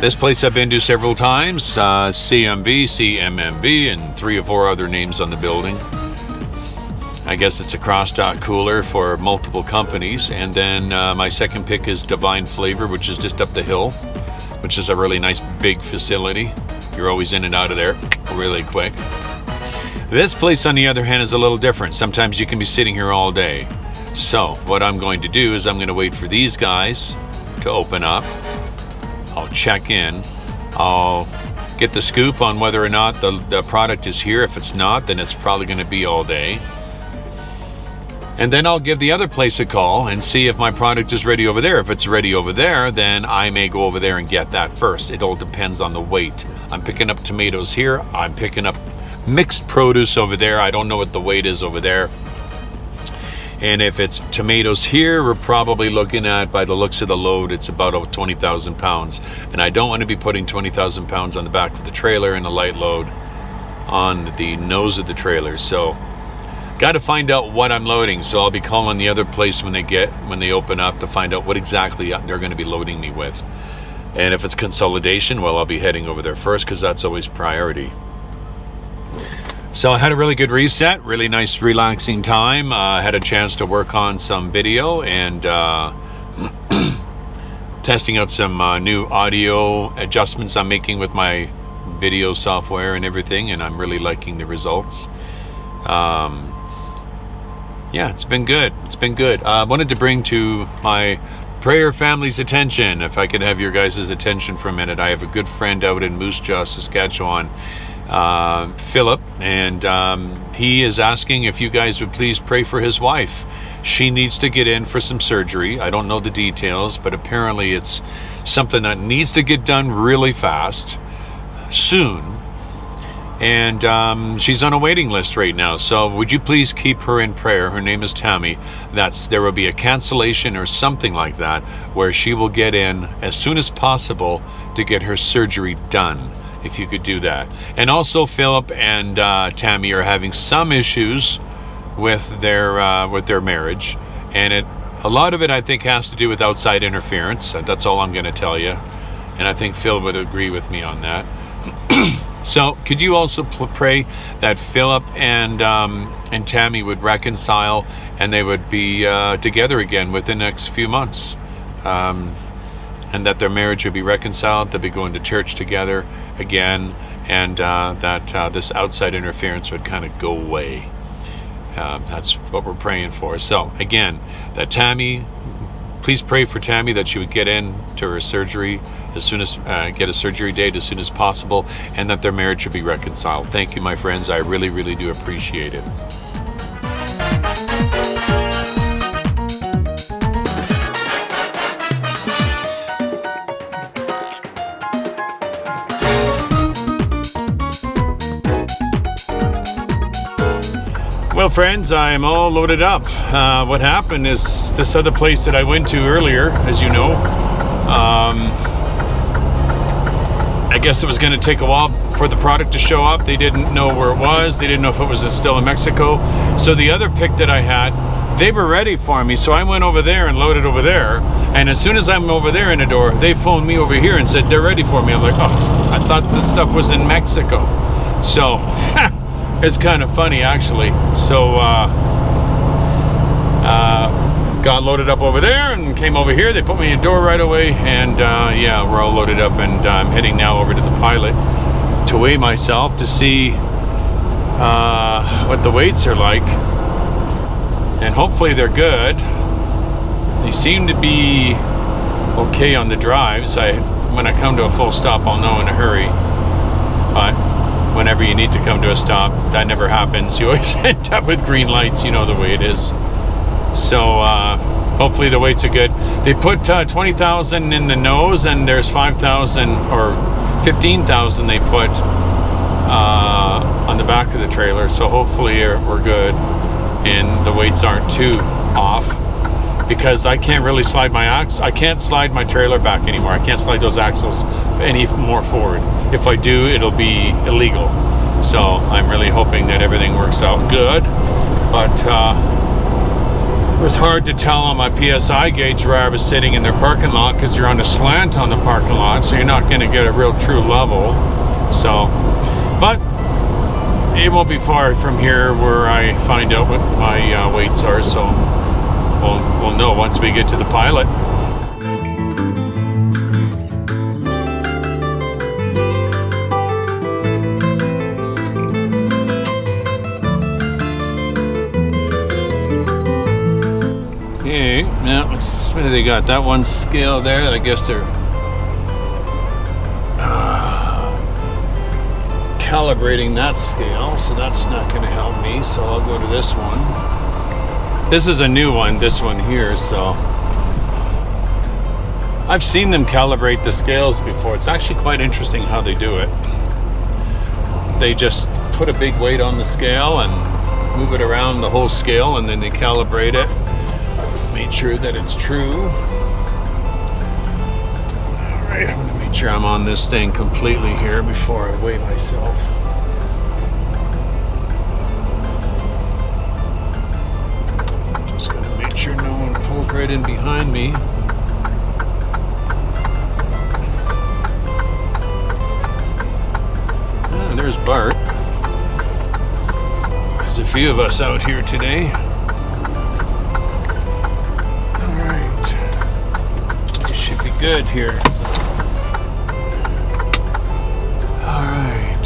This place I've been to several times, CMV, CMMV, and 3 or 4 other names on the building. I guess it's a cross-dock cooler for multiple companies. And then my second pick is Divine Flavor, which is just up the hill, which is a really nice big facility. You're always in and out of there really quick. This place, on the other hand, is a little different. Sometimes you can be sitting here all day. So what I'm going to do is I'm going to wait for these guys to open up. I'll check in. I'll get the scoop on whether or not the product is here. If it's not, then it's probably going to be all day. And then I'll give the other place a call and see if my product is ready over there. If it's ready over there, then I may go over there and get that first. It all depends on the weight. I'm picking up tomatoes here. I'm picking up mixed produce over there. I don't know what the weight is over there. And if it's tomatoes here, we're probably looking at, by the looks of the load, it's about 20,000 pounds. And I don't want to be putting 20,000 pounds on the back of the trailer and a light load on the nose of the trailer. So got to find out what I'm loading. So I'll be calling the other place when they open up to find out what exactly they're going to be loading me with. And if it's Consolidation, well, I'll be heading over there first because that's always priority. So I had a really good reset, really nice relaxing time. I had a chance to work on some video and testing out some new audio adjustments I'm making with my video software and everything, and I'm really liking the results. Yeah, it's been good. It's been good. I wanted to bring to my prayer family's attention, if I could have your guys' attention for a minute. I have a good friend out in Moose Jaw, Saskatchewan, Philip, and he is asking if you guys would please pray for his wife. She needs to get in for some surgery. I don't know the details, but apparently it's something that needs to get done really fast, soon. And she's on a waiting list right now. So would you please keep her in prayer? Her name is Tammy. There will be a cancellation or something like that where she will get in as soon as possible to get her surgery done. If you could do that. And also Philip and Tammy are having some issues with their marriage, and a lot of it I think has to do with outside interference. That's all I'm going to tell you, and I think Phil would agree with me on that. So could you also pray that Philip and Tammy would reconcile and they would be together again within the next few months, and that their marriage would be reconciled, they'll be going to church together again, and that this outside interference would kind of go away. That's what we're praying for. So again, that Tammy, please pray for Tammy that she would get in to her surgery as soon as get a surgery date as soon as possible, and that their marriage should be reconciled. Thank you, my friends. I really, really do appreciate it. Well, friends, I'm all loaded up. What happened is this other place that I went to earlier, as you know, I guess it was going to take a while for the product to show up. They didn't know where it was. They didn't know if it was still in Mexico. So the other pick that I had, they were ready for me. So I went over there and loaded over there. And as soon as I'm over there in the door, they phoned me over here and said they're ready for me. I'm like, oh, I thought the stuff was in Mexico. So it's kind of funny, actually. So got loaded up over there and came over here. They put me in the door right away, and yeah, we're all loaded up, and I'm heading now over to the pilot to weigh myself to see what the weights are like, and hopefully they're good. They seem to be okay on the drives. When I come to a full stop, I'll know in a hurry, but whenever you need to come to a stop, that never happens. You always end up with green lights. You know the way it is. So hopefully the weights are good. They put 20,000 in the nose, and there's 5,000 or 15,000 they put on the back of the trailer. So hopefully we're good, and the weights aren't too off, because I can't really slide my I can't slide my trailer back anymore. I can't slide those axles any more forward. If I do, it'll be illegal. So I'm really hoping that everything works out good. But it was hard to tell on my PSI gauge where I was sitting in their parking lot, because you're on a slant on the parking lot, so you're not going to get a real true level. So, but it won't be far from here where I find out what my weights are. So we'll know once we get to the pilot. Okay, now what do they got? That one scale there, I guess they're calibrating that scale, so that's not going to help me. So I'll go to this one. This is a new one, this one here. So I've seen them calibrate the scales before. It's actually quite interesting how they do it. They just put a big weight on the scale and move it around the whole scale, and then they calibrate it. Make sure that it's true. Alright, I'm gonna make sure I'm on this thing completely here before I weigh myself. Just gonna make sure no one pulls right in behind me. Ah, there's Bart. There's a few of us out here today. Good here. All right.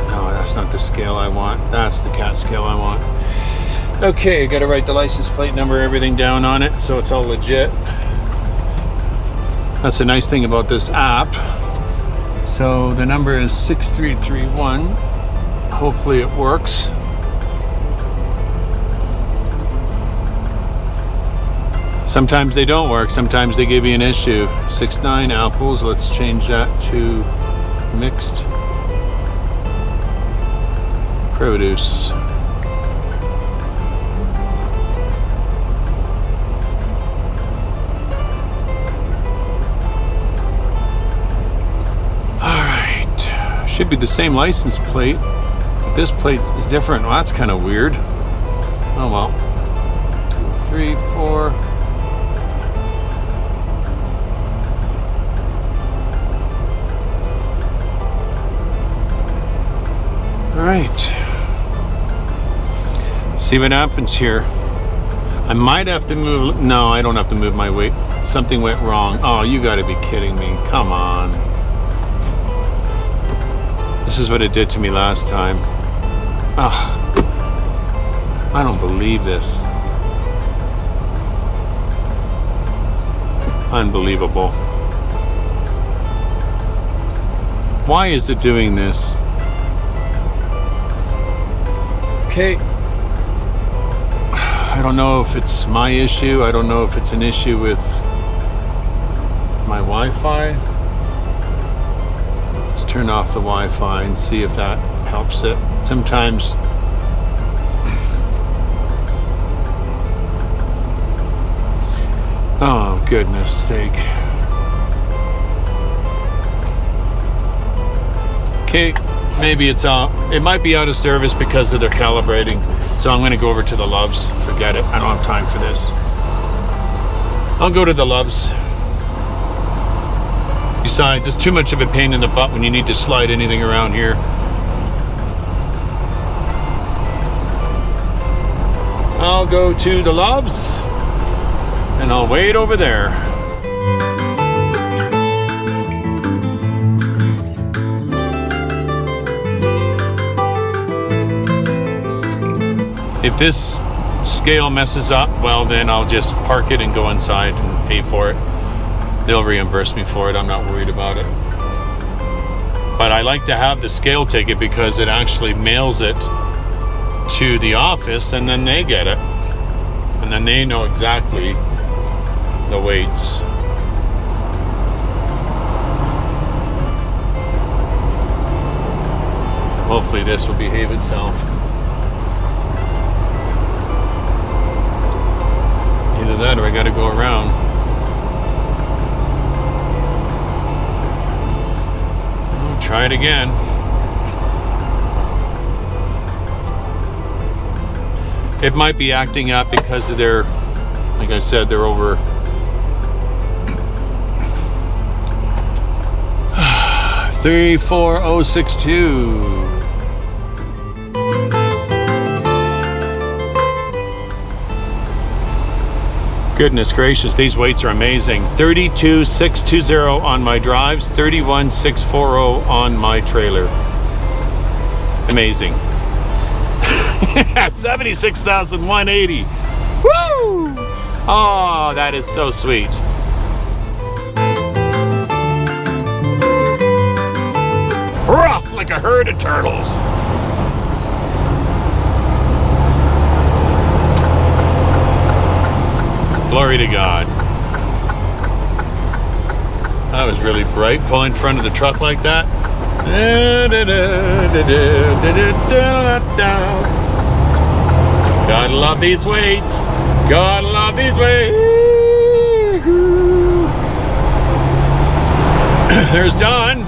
No, that's not the scale I want. That's the cat scale I want. Okay, got to write the license plate number, everything down on it, so it's all legit. That's the nice thing about this app. So the number is 6331. Hopefully it works. Sometimes they don't work, sometimes they give you an issue. 6-9 apples, let's change that to mixed produce. Alright, should be the same license plate, but this plate is different. Well, that's kind of weird. Oh well. 2, 3, 4. All right, see what happens here. I might have to move. No, I don't have to move my weight. Something went wrong. Oh, you got to be kidding me. Come on. This is what it did to me last time. Oh, I don't believe this. Unbelievable. Why is it doing this? Okay, I don't know if it's my issue. I don't know if it's an issue with my Wi-Fi. Let's turn off the Wi-Fi and see if that helps it. Sometimes oh, goodness sake. Okay. Maybe it's it might be out of service because of their calibrating. So I'm going to go over to the Loves. Forget it. I don't have time for this. I'll go to the Loves. Besides, it's too much of a pain in the butt when you need to slide anything around here. I'll go to the Loves and I'll wait over there. If this scale messes up, well, then I'll just park it and go inside and pay for it. They'll reimburse me for it. I'm not worried about it. But I like to have the scale ticket because it actually mails it to the office, and then they get it. And then they know exactly the weights. So hopefully this will behave itself. Either that or I gotta go around. I'll try it again. It might be acting up because of their, like I said, they're over 34062. Goodness gracious, these weights are amazing. 32620 on my drives, 31640 on my trailer. Amazing. 76,180. Woo! Oh, that is so sweet. Rough like a herd of turtles. Glory to God. That was really bright, pulling in front of the truck like that. Gotta love these weights. Gotta love these weights. There's Don.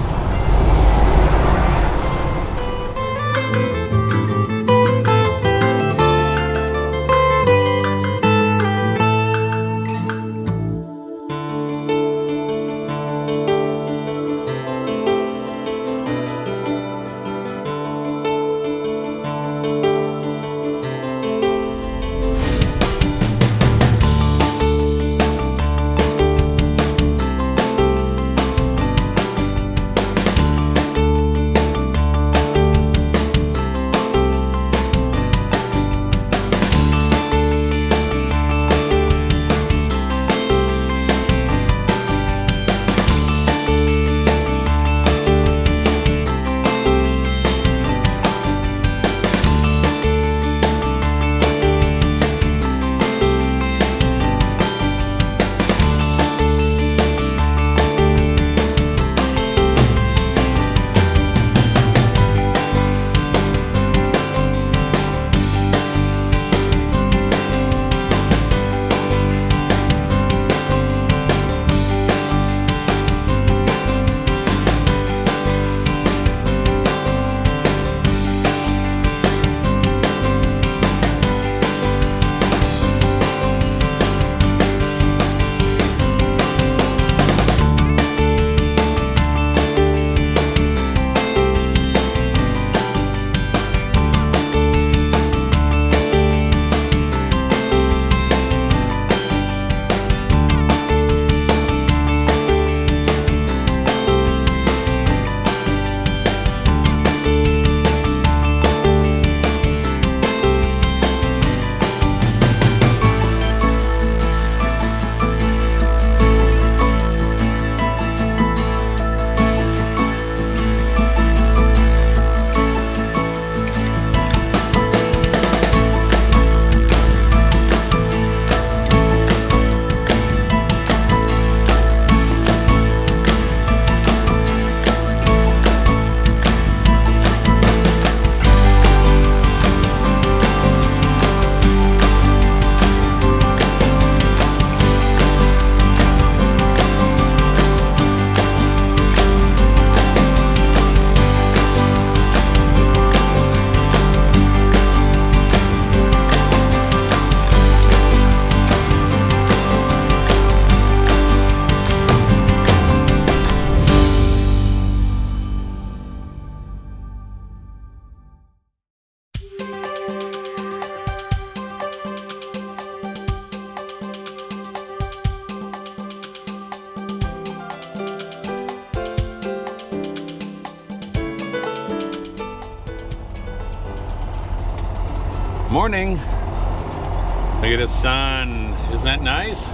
Morning. Look at the sun. Isn't that nice?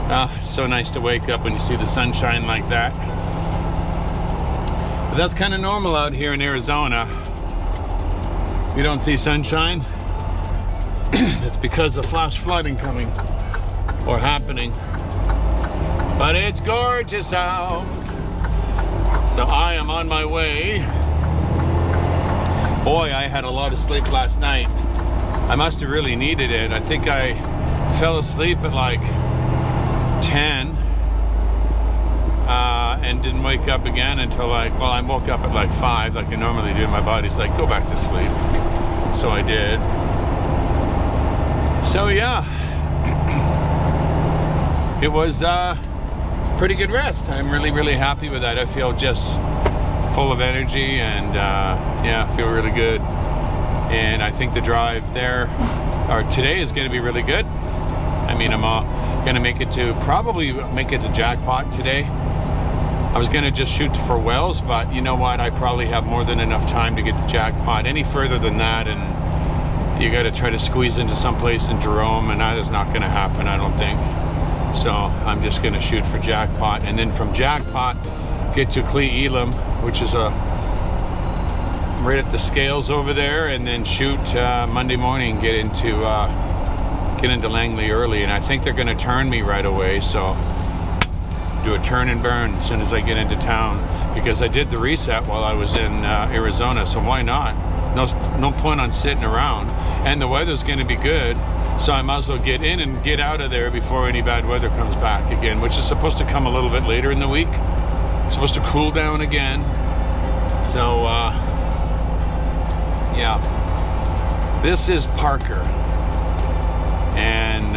Ah, it's so nice to wake up when you see the sunshine like that. But that's kind of normal out here in Arizona. You don't see sunshine. It's because of flash flooding coming or happening. But it's gorgeous out. So I am on my way. Boy, I had a lot of sleep last night. I must have really needed it. I think I fell asleep at like 10 and didn't wake up again until like, well, I woke up at like 5 like I normally do. My body's like, go back to sleep. So I did. So yeah, it was pretty good rest. I'm really happy with that. I feel just full of energy and yeah, I feel really good. And I think the drive there, or today, is going to be really good. I mean, I'm going to probably make it to Jackpot today. I was going to just shoot for Wells, but you know what? I probably have more than enough time to get to Jackpot. Any further than that, and you got to try to squeeze into someplace in Jerome, and that is not going to happen, I don't think. So I'm just going to shoot for Jackpot, and then from Jackpot, get to Cle Elam, which is right at the scales over there, and then shoot Monday morning, get into Langley early. And I think they're going to turn me right away, so do a turn and burn as soon as I get into town, because I did the reset while I was in Arizona, so why not? No point on sitting around, and the weather's going to be good, so I might as well get in and get out of there before any bad weather comes back again, which is supposed to come a little bit later in the week. It's supposed to cool down again. So yeah, this is Parker, and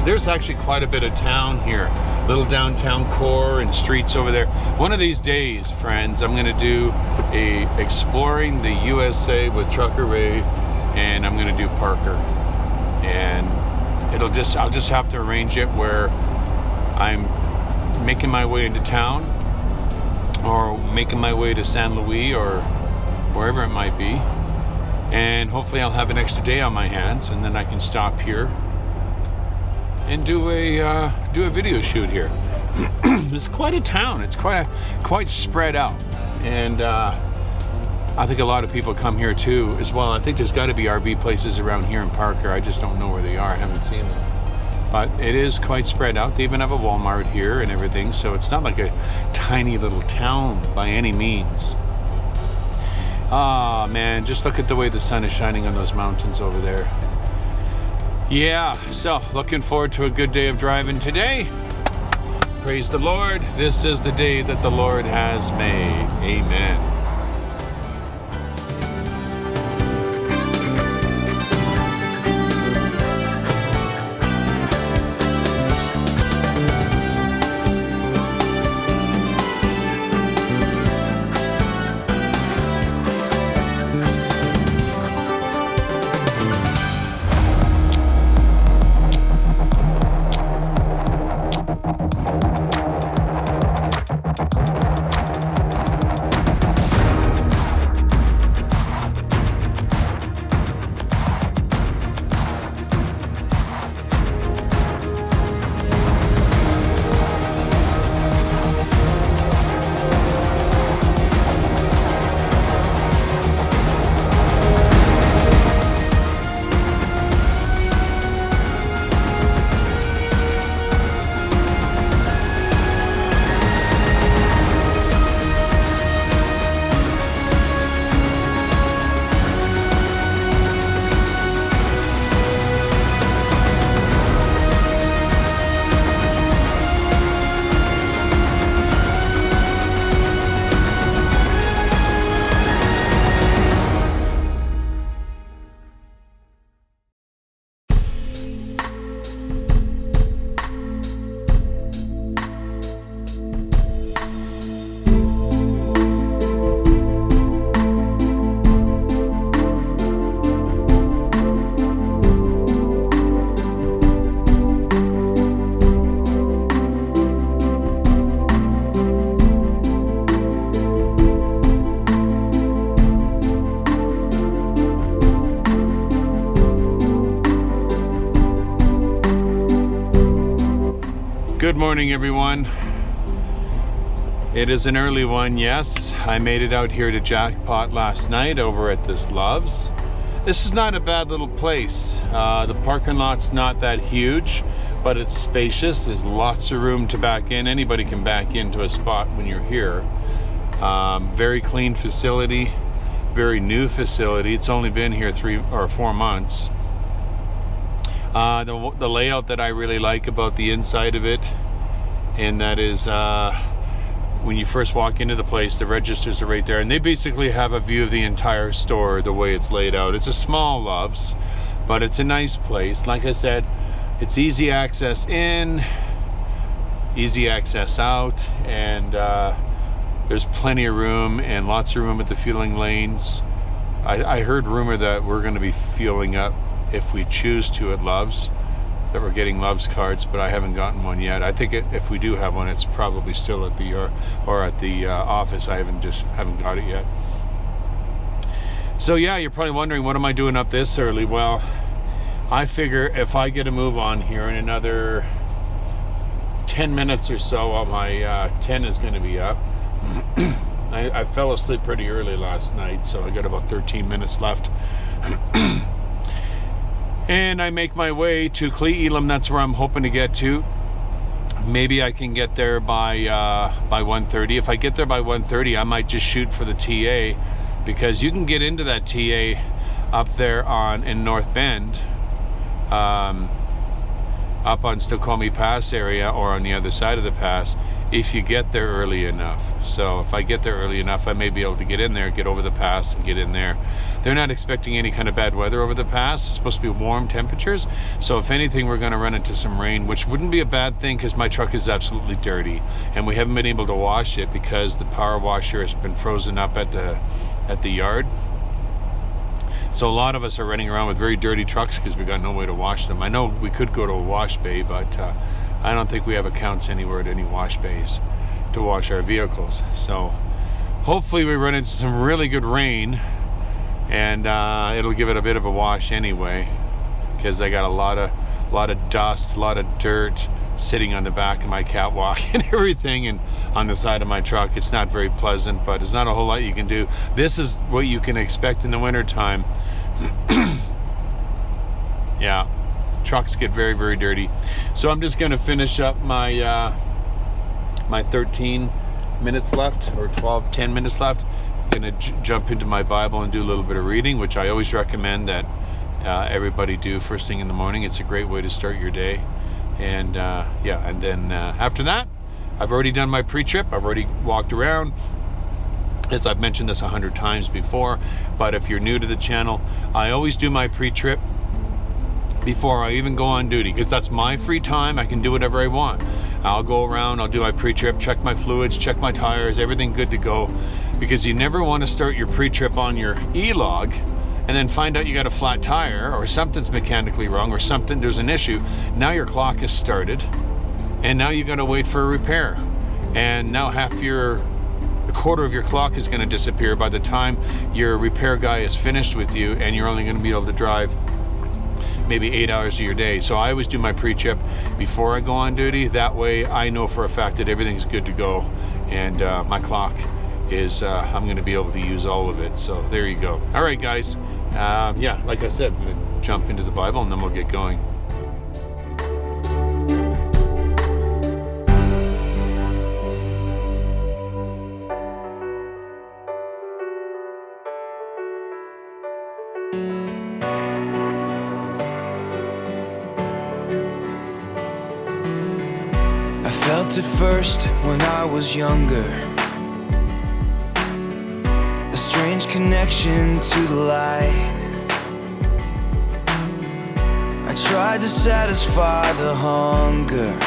there's actually quite a bit of town here, little downtown core and streets over there. One of these days, friends, I'm going to do a exploring the USA with Trucker Ray, and I'm going to do Parker, and I'll just have to arrange it where I'm making my way into town or making my way to San Luis or wherever it might be. And hopefully I'll have an extra day on my hands, and then I can stop here and do a video shoot here. It's quite a town. It's quite spread out, and I think a lot of people come here too as well. I think there's got to be RV places around here in Parker. I just don't know where they are. I haven't seen them, but it is quite spread out. They even have a Walmart here and everything, so it's not like a tiny little town by any means. Ah, man, just look at the way the sun is shining on those mountains over there. Yeah, so looking forward to a good day of driving today. Praise the Lord. This is the day that the Lord has made. Amen. Good morning, everyone. It is an early one, yes. I made it out here to Jackpot last night over at this Love's. This is not a bad little place. The parking lot's not that huge, but it's spacious. There's lots of room to back in. Anybody can back into a spot when you're here. Very clean facility, very new facility. It's only been here 3 or 4 months. The layout that I really like about the inside of it, and that is when you first walk into the place, the registers are right there, and they basically have a view of the entire store the way it's laid out. It's a small Love's, but it's a nice place. Like I said, it's easy access in, easy access out, and there's plenty of room and lots of room at the fueling lanes. I heard rumor that we're going to be fueling up if we choose to at Love's, that we're getting Love's cards, but I haven't gotten one yet. I think if we do have one, it's probably still at the or at the office. I haven't got it yet. So yeah, you're probably wondering, what am I doing up this early? Well, I figure if I get a move on here in another 10 minutes or so, my 10 is going to be up. I fell asleep pretty early last night, so I got about 13 minutes left. And I make my way to Cle Elam. That's where I'm hoping to get to. Maybe I can get there by 1:30. If I get there by 1:30, I might just shoot for the TA, because you can get into that TA up there in North Bend, up on Snoqualmie Pass area, or on the other side of the pass, if you get there early enough. So if I get there early enough, I may be able to get in there, get over the pass and get in there. They're not expecting any kind of bad weather over the pass. It's supposed to be warm temperatures. So if anything, we're going to run into some rain, which wouldn't be a bad thing, because my truck is absolutely dirty and we haven't been able to wash it because the power washer has been frozen up at the yard. So a lot of us are running around with very dirty trucks because we got no way to wash them. I know we could go to a wash bay, but I don't think we have accounts anywhere at any wash bays to wash our vehicles. So hopefully we run into some really good rain, and it'll give it a bit of a wash anyway, because I got a lot of dust, a lot of dirt sitting on the back of my catwalk and everything, and on the side of my truck. It's not very pleasant, but there's not a whole lot you can do. This is what you can expect in the wintertime. Yeah, trucks get very, very dirty. So I'm just going to finish up my my 13 minutes left, or 10 minutes left. I'm going to jump into my Bible and do a little bit of reading, which I always recommend that everybody do first thing in the morning. It's a great way to start your day. And yeah, and then after that, I've already done my pre-trip. I've already walked around. As I've mentioned this 100 times before, but if you're new to the channel, I always do my pre-trip before I even go on duty, because that's my free time. I can do whatever I want. I'll go around, I'll do my pre-trip, check my fluids, check my tires, everything good to go, because you never want to start your pre-trip on your e-log and then find out you got a flat tire, or something's mechanically wrong, or there's an issue. Now your clock is started, and now you got to wait for a repair, and now a quarter of your clock is going to disappear by the time your repair guy is finished with you, and you're only going to be able to drive maybe 8 hours of your day. So I always do my pre-trip before I go on duty. That way I know for a fact that everything's good to go, and my clock is I'm going to be able to use all of it. So there you go. All right, guys. Yeah, like I said, I'm going to jump into the Bible and then we'll get going. I felt it first when I was younger, a strange connection to the light. I tried to satisfy the hunger.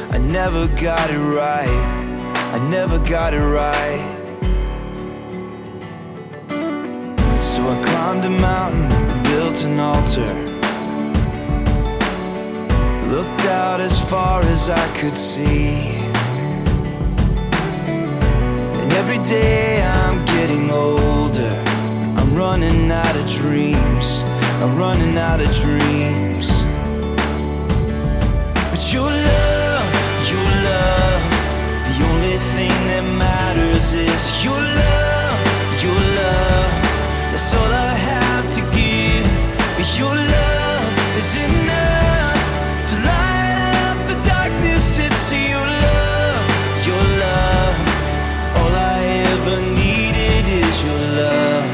I never got it right. I never got it right. So I climbed a mountain and built an altar, looked out as far as I could see. And every day I'm getting older, I'm running out of dreams, I'm running out of dreams. But your love, the only thing that matters. is your love, your love. That's all I have to give. Your love is enough to light up the darkness. It's your love, your love. All I ever needed is your love.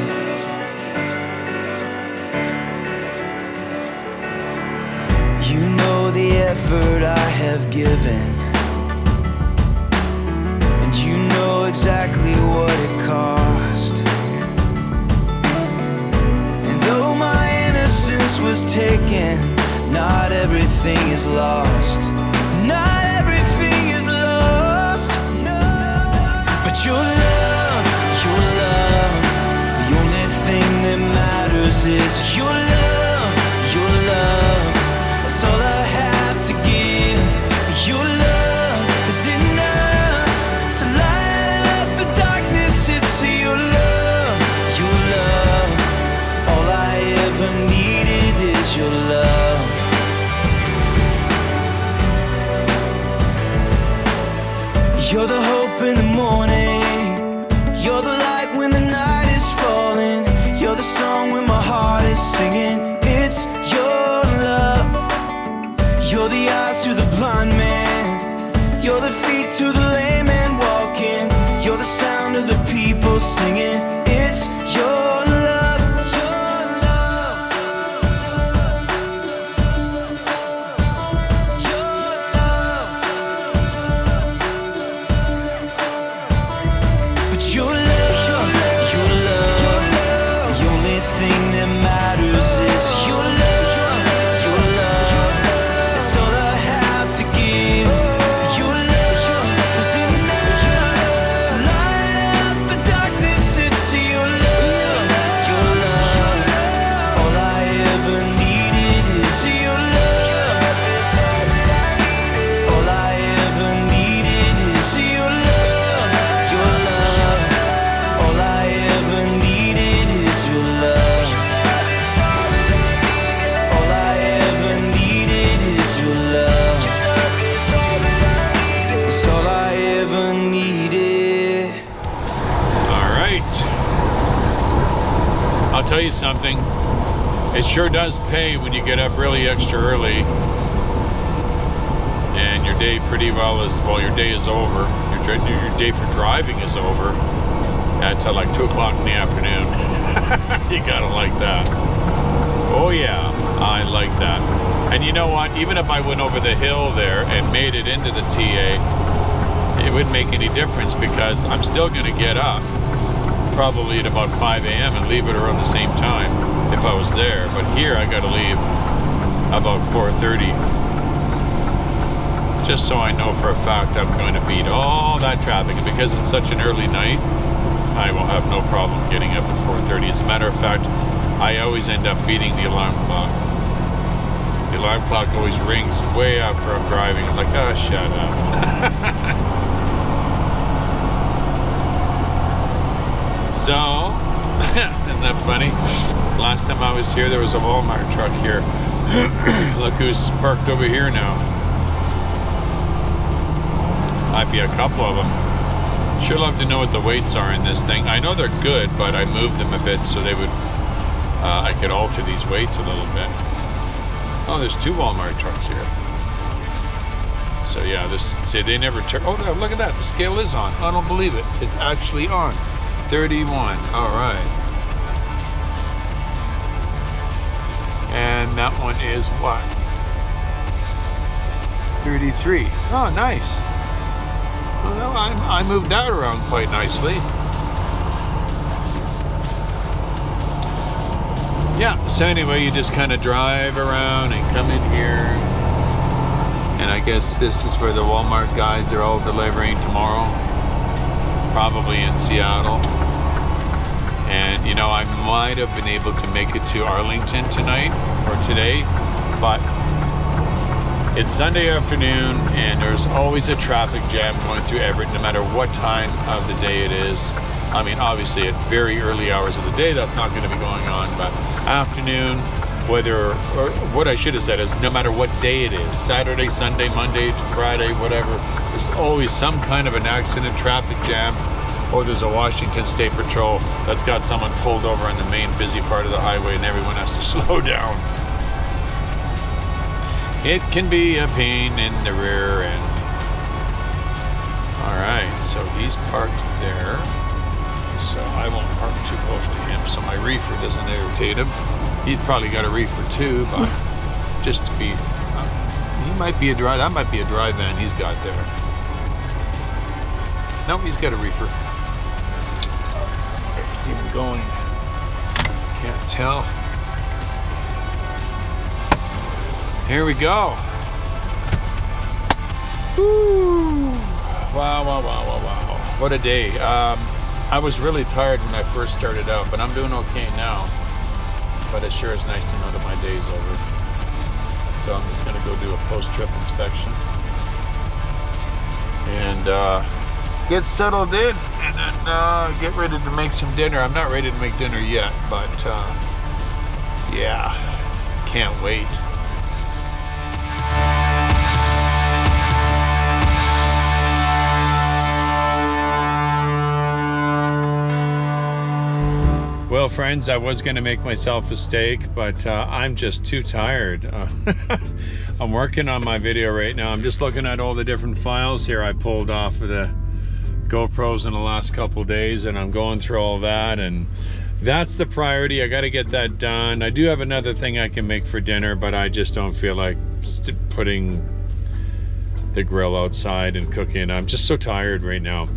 You know the effort I have given, and you know exactly what it cost. And though my innocence was taken, not everything is lost. Not everything is lost. No. But your love, the only thing that matters is your love, your love. That's all I have to give. Your love is enough to light up the darkness. It's your love, your love. All I ever needed is your love. You're the hope in the morning. You're the light when the night is falling. You're the song when my heart is singing. It's your love. You're the eyes to the blind man. You're the feet to the lame man walking. You're the sound of the people singing. It's your love, your love. Your love. But your love, your love. The only thing that matters is your love, your love. That's all I have to give. Your love is enough to light up the darkness. It's your love, your love. All I ever needed is your love. All I ever needed is your love, your love. All I ever needed is your love. All I ever needed is your love. It's all I ever needed. All right. I'll tell you something. It sure does pay when you get up really extra early, and your day pretty well is, well, your day is over. Your day for driving is over until like 2 o'clock in the afternoon. You gotta like that. Oh yeah, I like that. And you know what? Even if I went over the hill there and made it into the TA, it wouldn't make any difference because I'm still gonna get up probably at about 5 a.m. and leave it around the same time if I was there. But here I gotta leave about 4:30, just so I know for a fact I'm going to beat all that traffic. And because it's such an early night, I will have no problem getting up at 4:30. As a matter of fact, I always end up beating the alarm clock. The alarm clock always rings way after I'm driving. I'm like, oh, shut up. So, isn't that funny? Last time I was here, there was a Walmart truck here. Look who's parked over here now. Might be a couple of them. Sure love to know what the weights are in this thing. I know they're good, but I moved them a bit so they would, I could alter these weights a little bit. Oh, there's 2 Walmart trucks here. So yeah, see, they never turn. Oh, look at that. The scale is on. I don't believe it. It's actually on. 31. All right. And that one is what? 33. Oh, nice. Well, no, I moved that around quite nicely. Yeah, so anyway, you just kind of drive around and come in here. And I guess this is where the Walmart guys are all delivering tomorrow. Probably in Seattle. And, you know, I might have been able to make it to Arlington tonight or today, but it's Sunday afternoon and there's always a traffic jam going through Everett no matter what time of the day it is. I mean, obviously at very early hours of the day that's not going to be going on, but afternoon, whether, or what I should have said is no matter what day it is, Saturday, Sunday, Monday to Friday, whatever, there's always some kind of an accident, traffic jam Oh, there's a Washington State Patrol that's got someone pulled over on the main busy part of the highway and everyone has to slow down. It can be a pain in the rear end. Alright, so he's parked there. So I won't park too close to him so my reefer doesn't irritate him. He's probably got a reefer too, but just to be, he might be a dry, that might be a dry van he's got there. No, he's got a reefer. Where's he even going? Can't tell. Here we go. Woo! Wow, wow, wow, wow, wow. What a day. I was really tired when I first started out, but I'm doing okay now. But it sure is nice to know that my day's over. So I'm just gonna go do a post-trip inspection. And get settled in and then get ready to make some dinner. I'm not ready to make dinner yet, but yeah, can't wait. Well, friends, I was going to make myself a steak, but I'm just too tired. I'm working on my video right now. I'm just looking at all the different files here I pulled off of the GoPros in the last couple days, and I'm going through all that, and that's the priority. I got to get that done. I do have another thing I can make for dinner, but I just don't feel like putting the grill outside and cooking. I'm just so tired right now.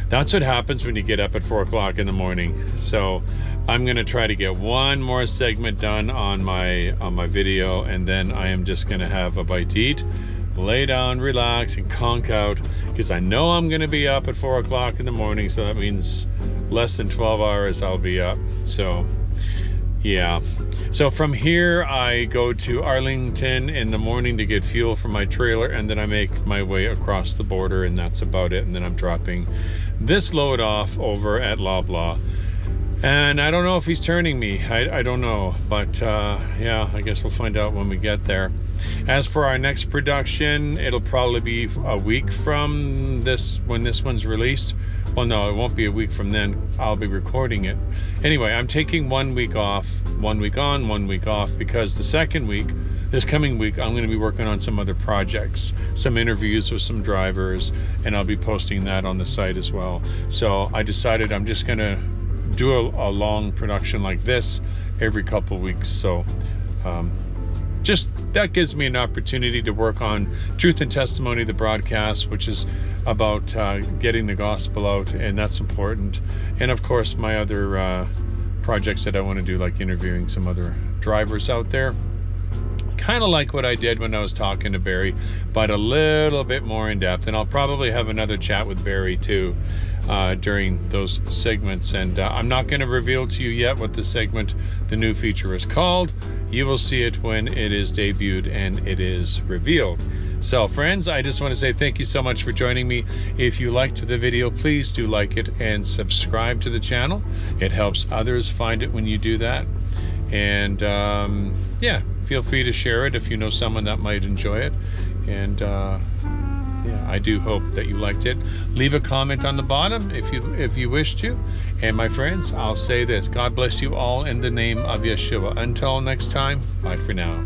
That's what happens when you get up at 4 o'clock in the morning. So I'm gonna try to get one more segment done on my video, and then I am just gonna have a bite to eat, lay down, relax, and conk out, because I know I'm gonna be up at 4 o'clock in the morning, so that means less than 12 hours I'll be up. So yeah. So from here I go to Arlington in the morning to get fuel for my trailer, and then I make my way across the border, and that's about it. And then I'm dropping this load off over at Loblaw. And I don't know if he's turning me. I don't know, but yeah, I guess we'll find out when we get there. As for our next production, it'll probably be a week from this, when this one's released. Well, no, it won't be a week from then. I'll be recording it. Anyway, I'm taking 1 week off, 1 week on, 1 week off, because the second week, this coming week, I'm going to be working on some other projects, some interviews with some drivers, and I'll be posting that on the site as well. So I decided I'm just going to do a long production like this every couple weeks. So just that gives me an opportunity to work on Truth and Testimony, the broadcast, which is about getting the gospel out, and that's important. And of course my other projects that I want to do, like interviewing some other drivers out there, kind of like what I did when I was talking to Barry, but a little bit more in depth. And I'll probably have another chat with Barry too during those segments. And I'm not going to reveal to you yet what the segment, the new feature, is called. You will see it when it is debuted and it is revealed. So friends, I just want to say thank you so much for joining me. If you liked the video, please do like it and subscribe to the channel. It helps others find it when you do that. And yeah, feel free to share it if you know someone that might enjoy it. And yeah, I do hope that you liked it. Leave a comment on the bottom if you wish to. And my friends, I'll say this: God bless you all in the name of Yeshua. Until next time, bye for now.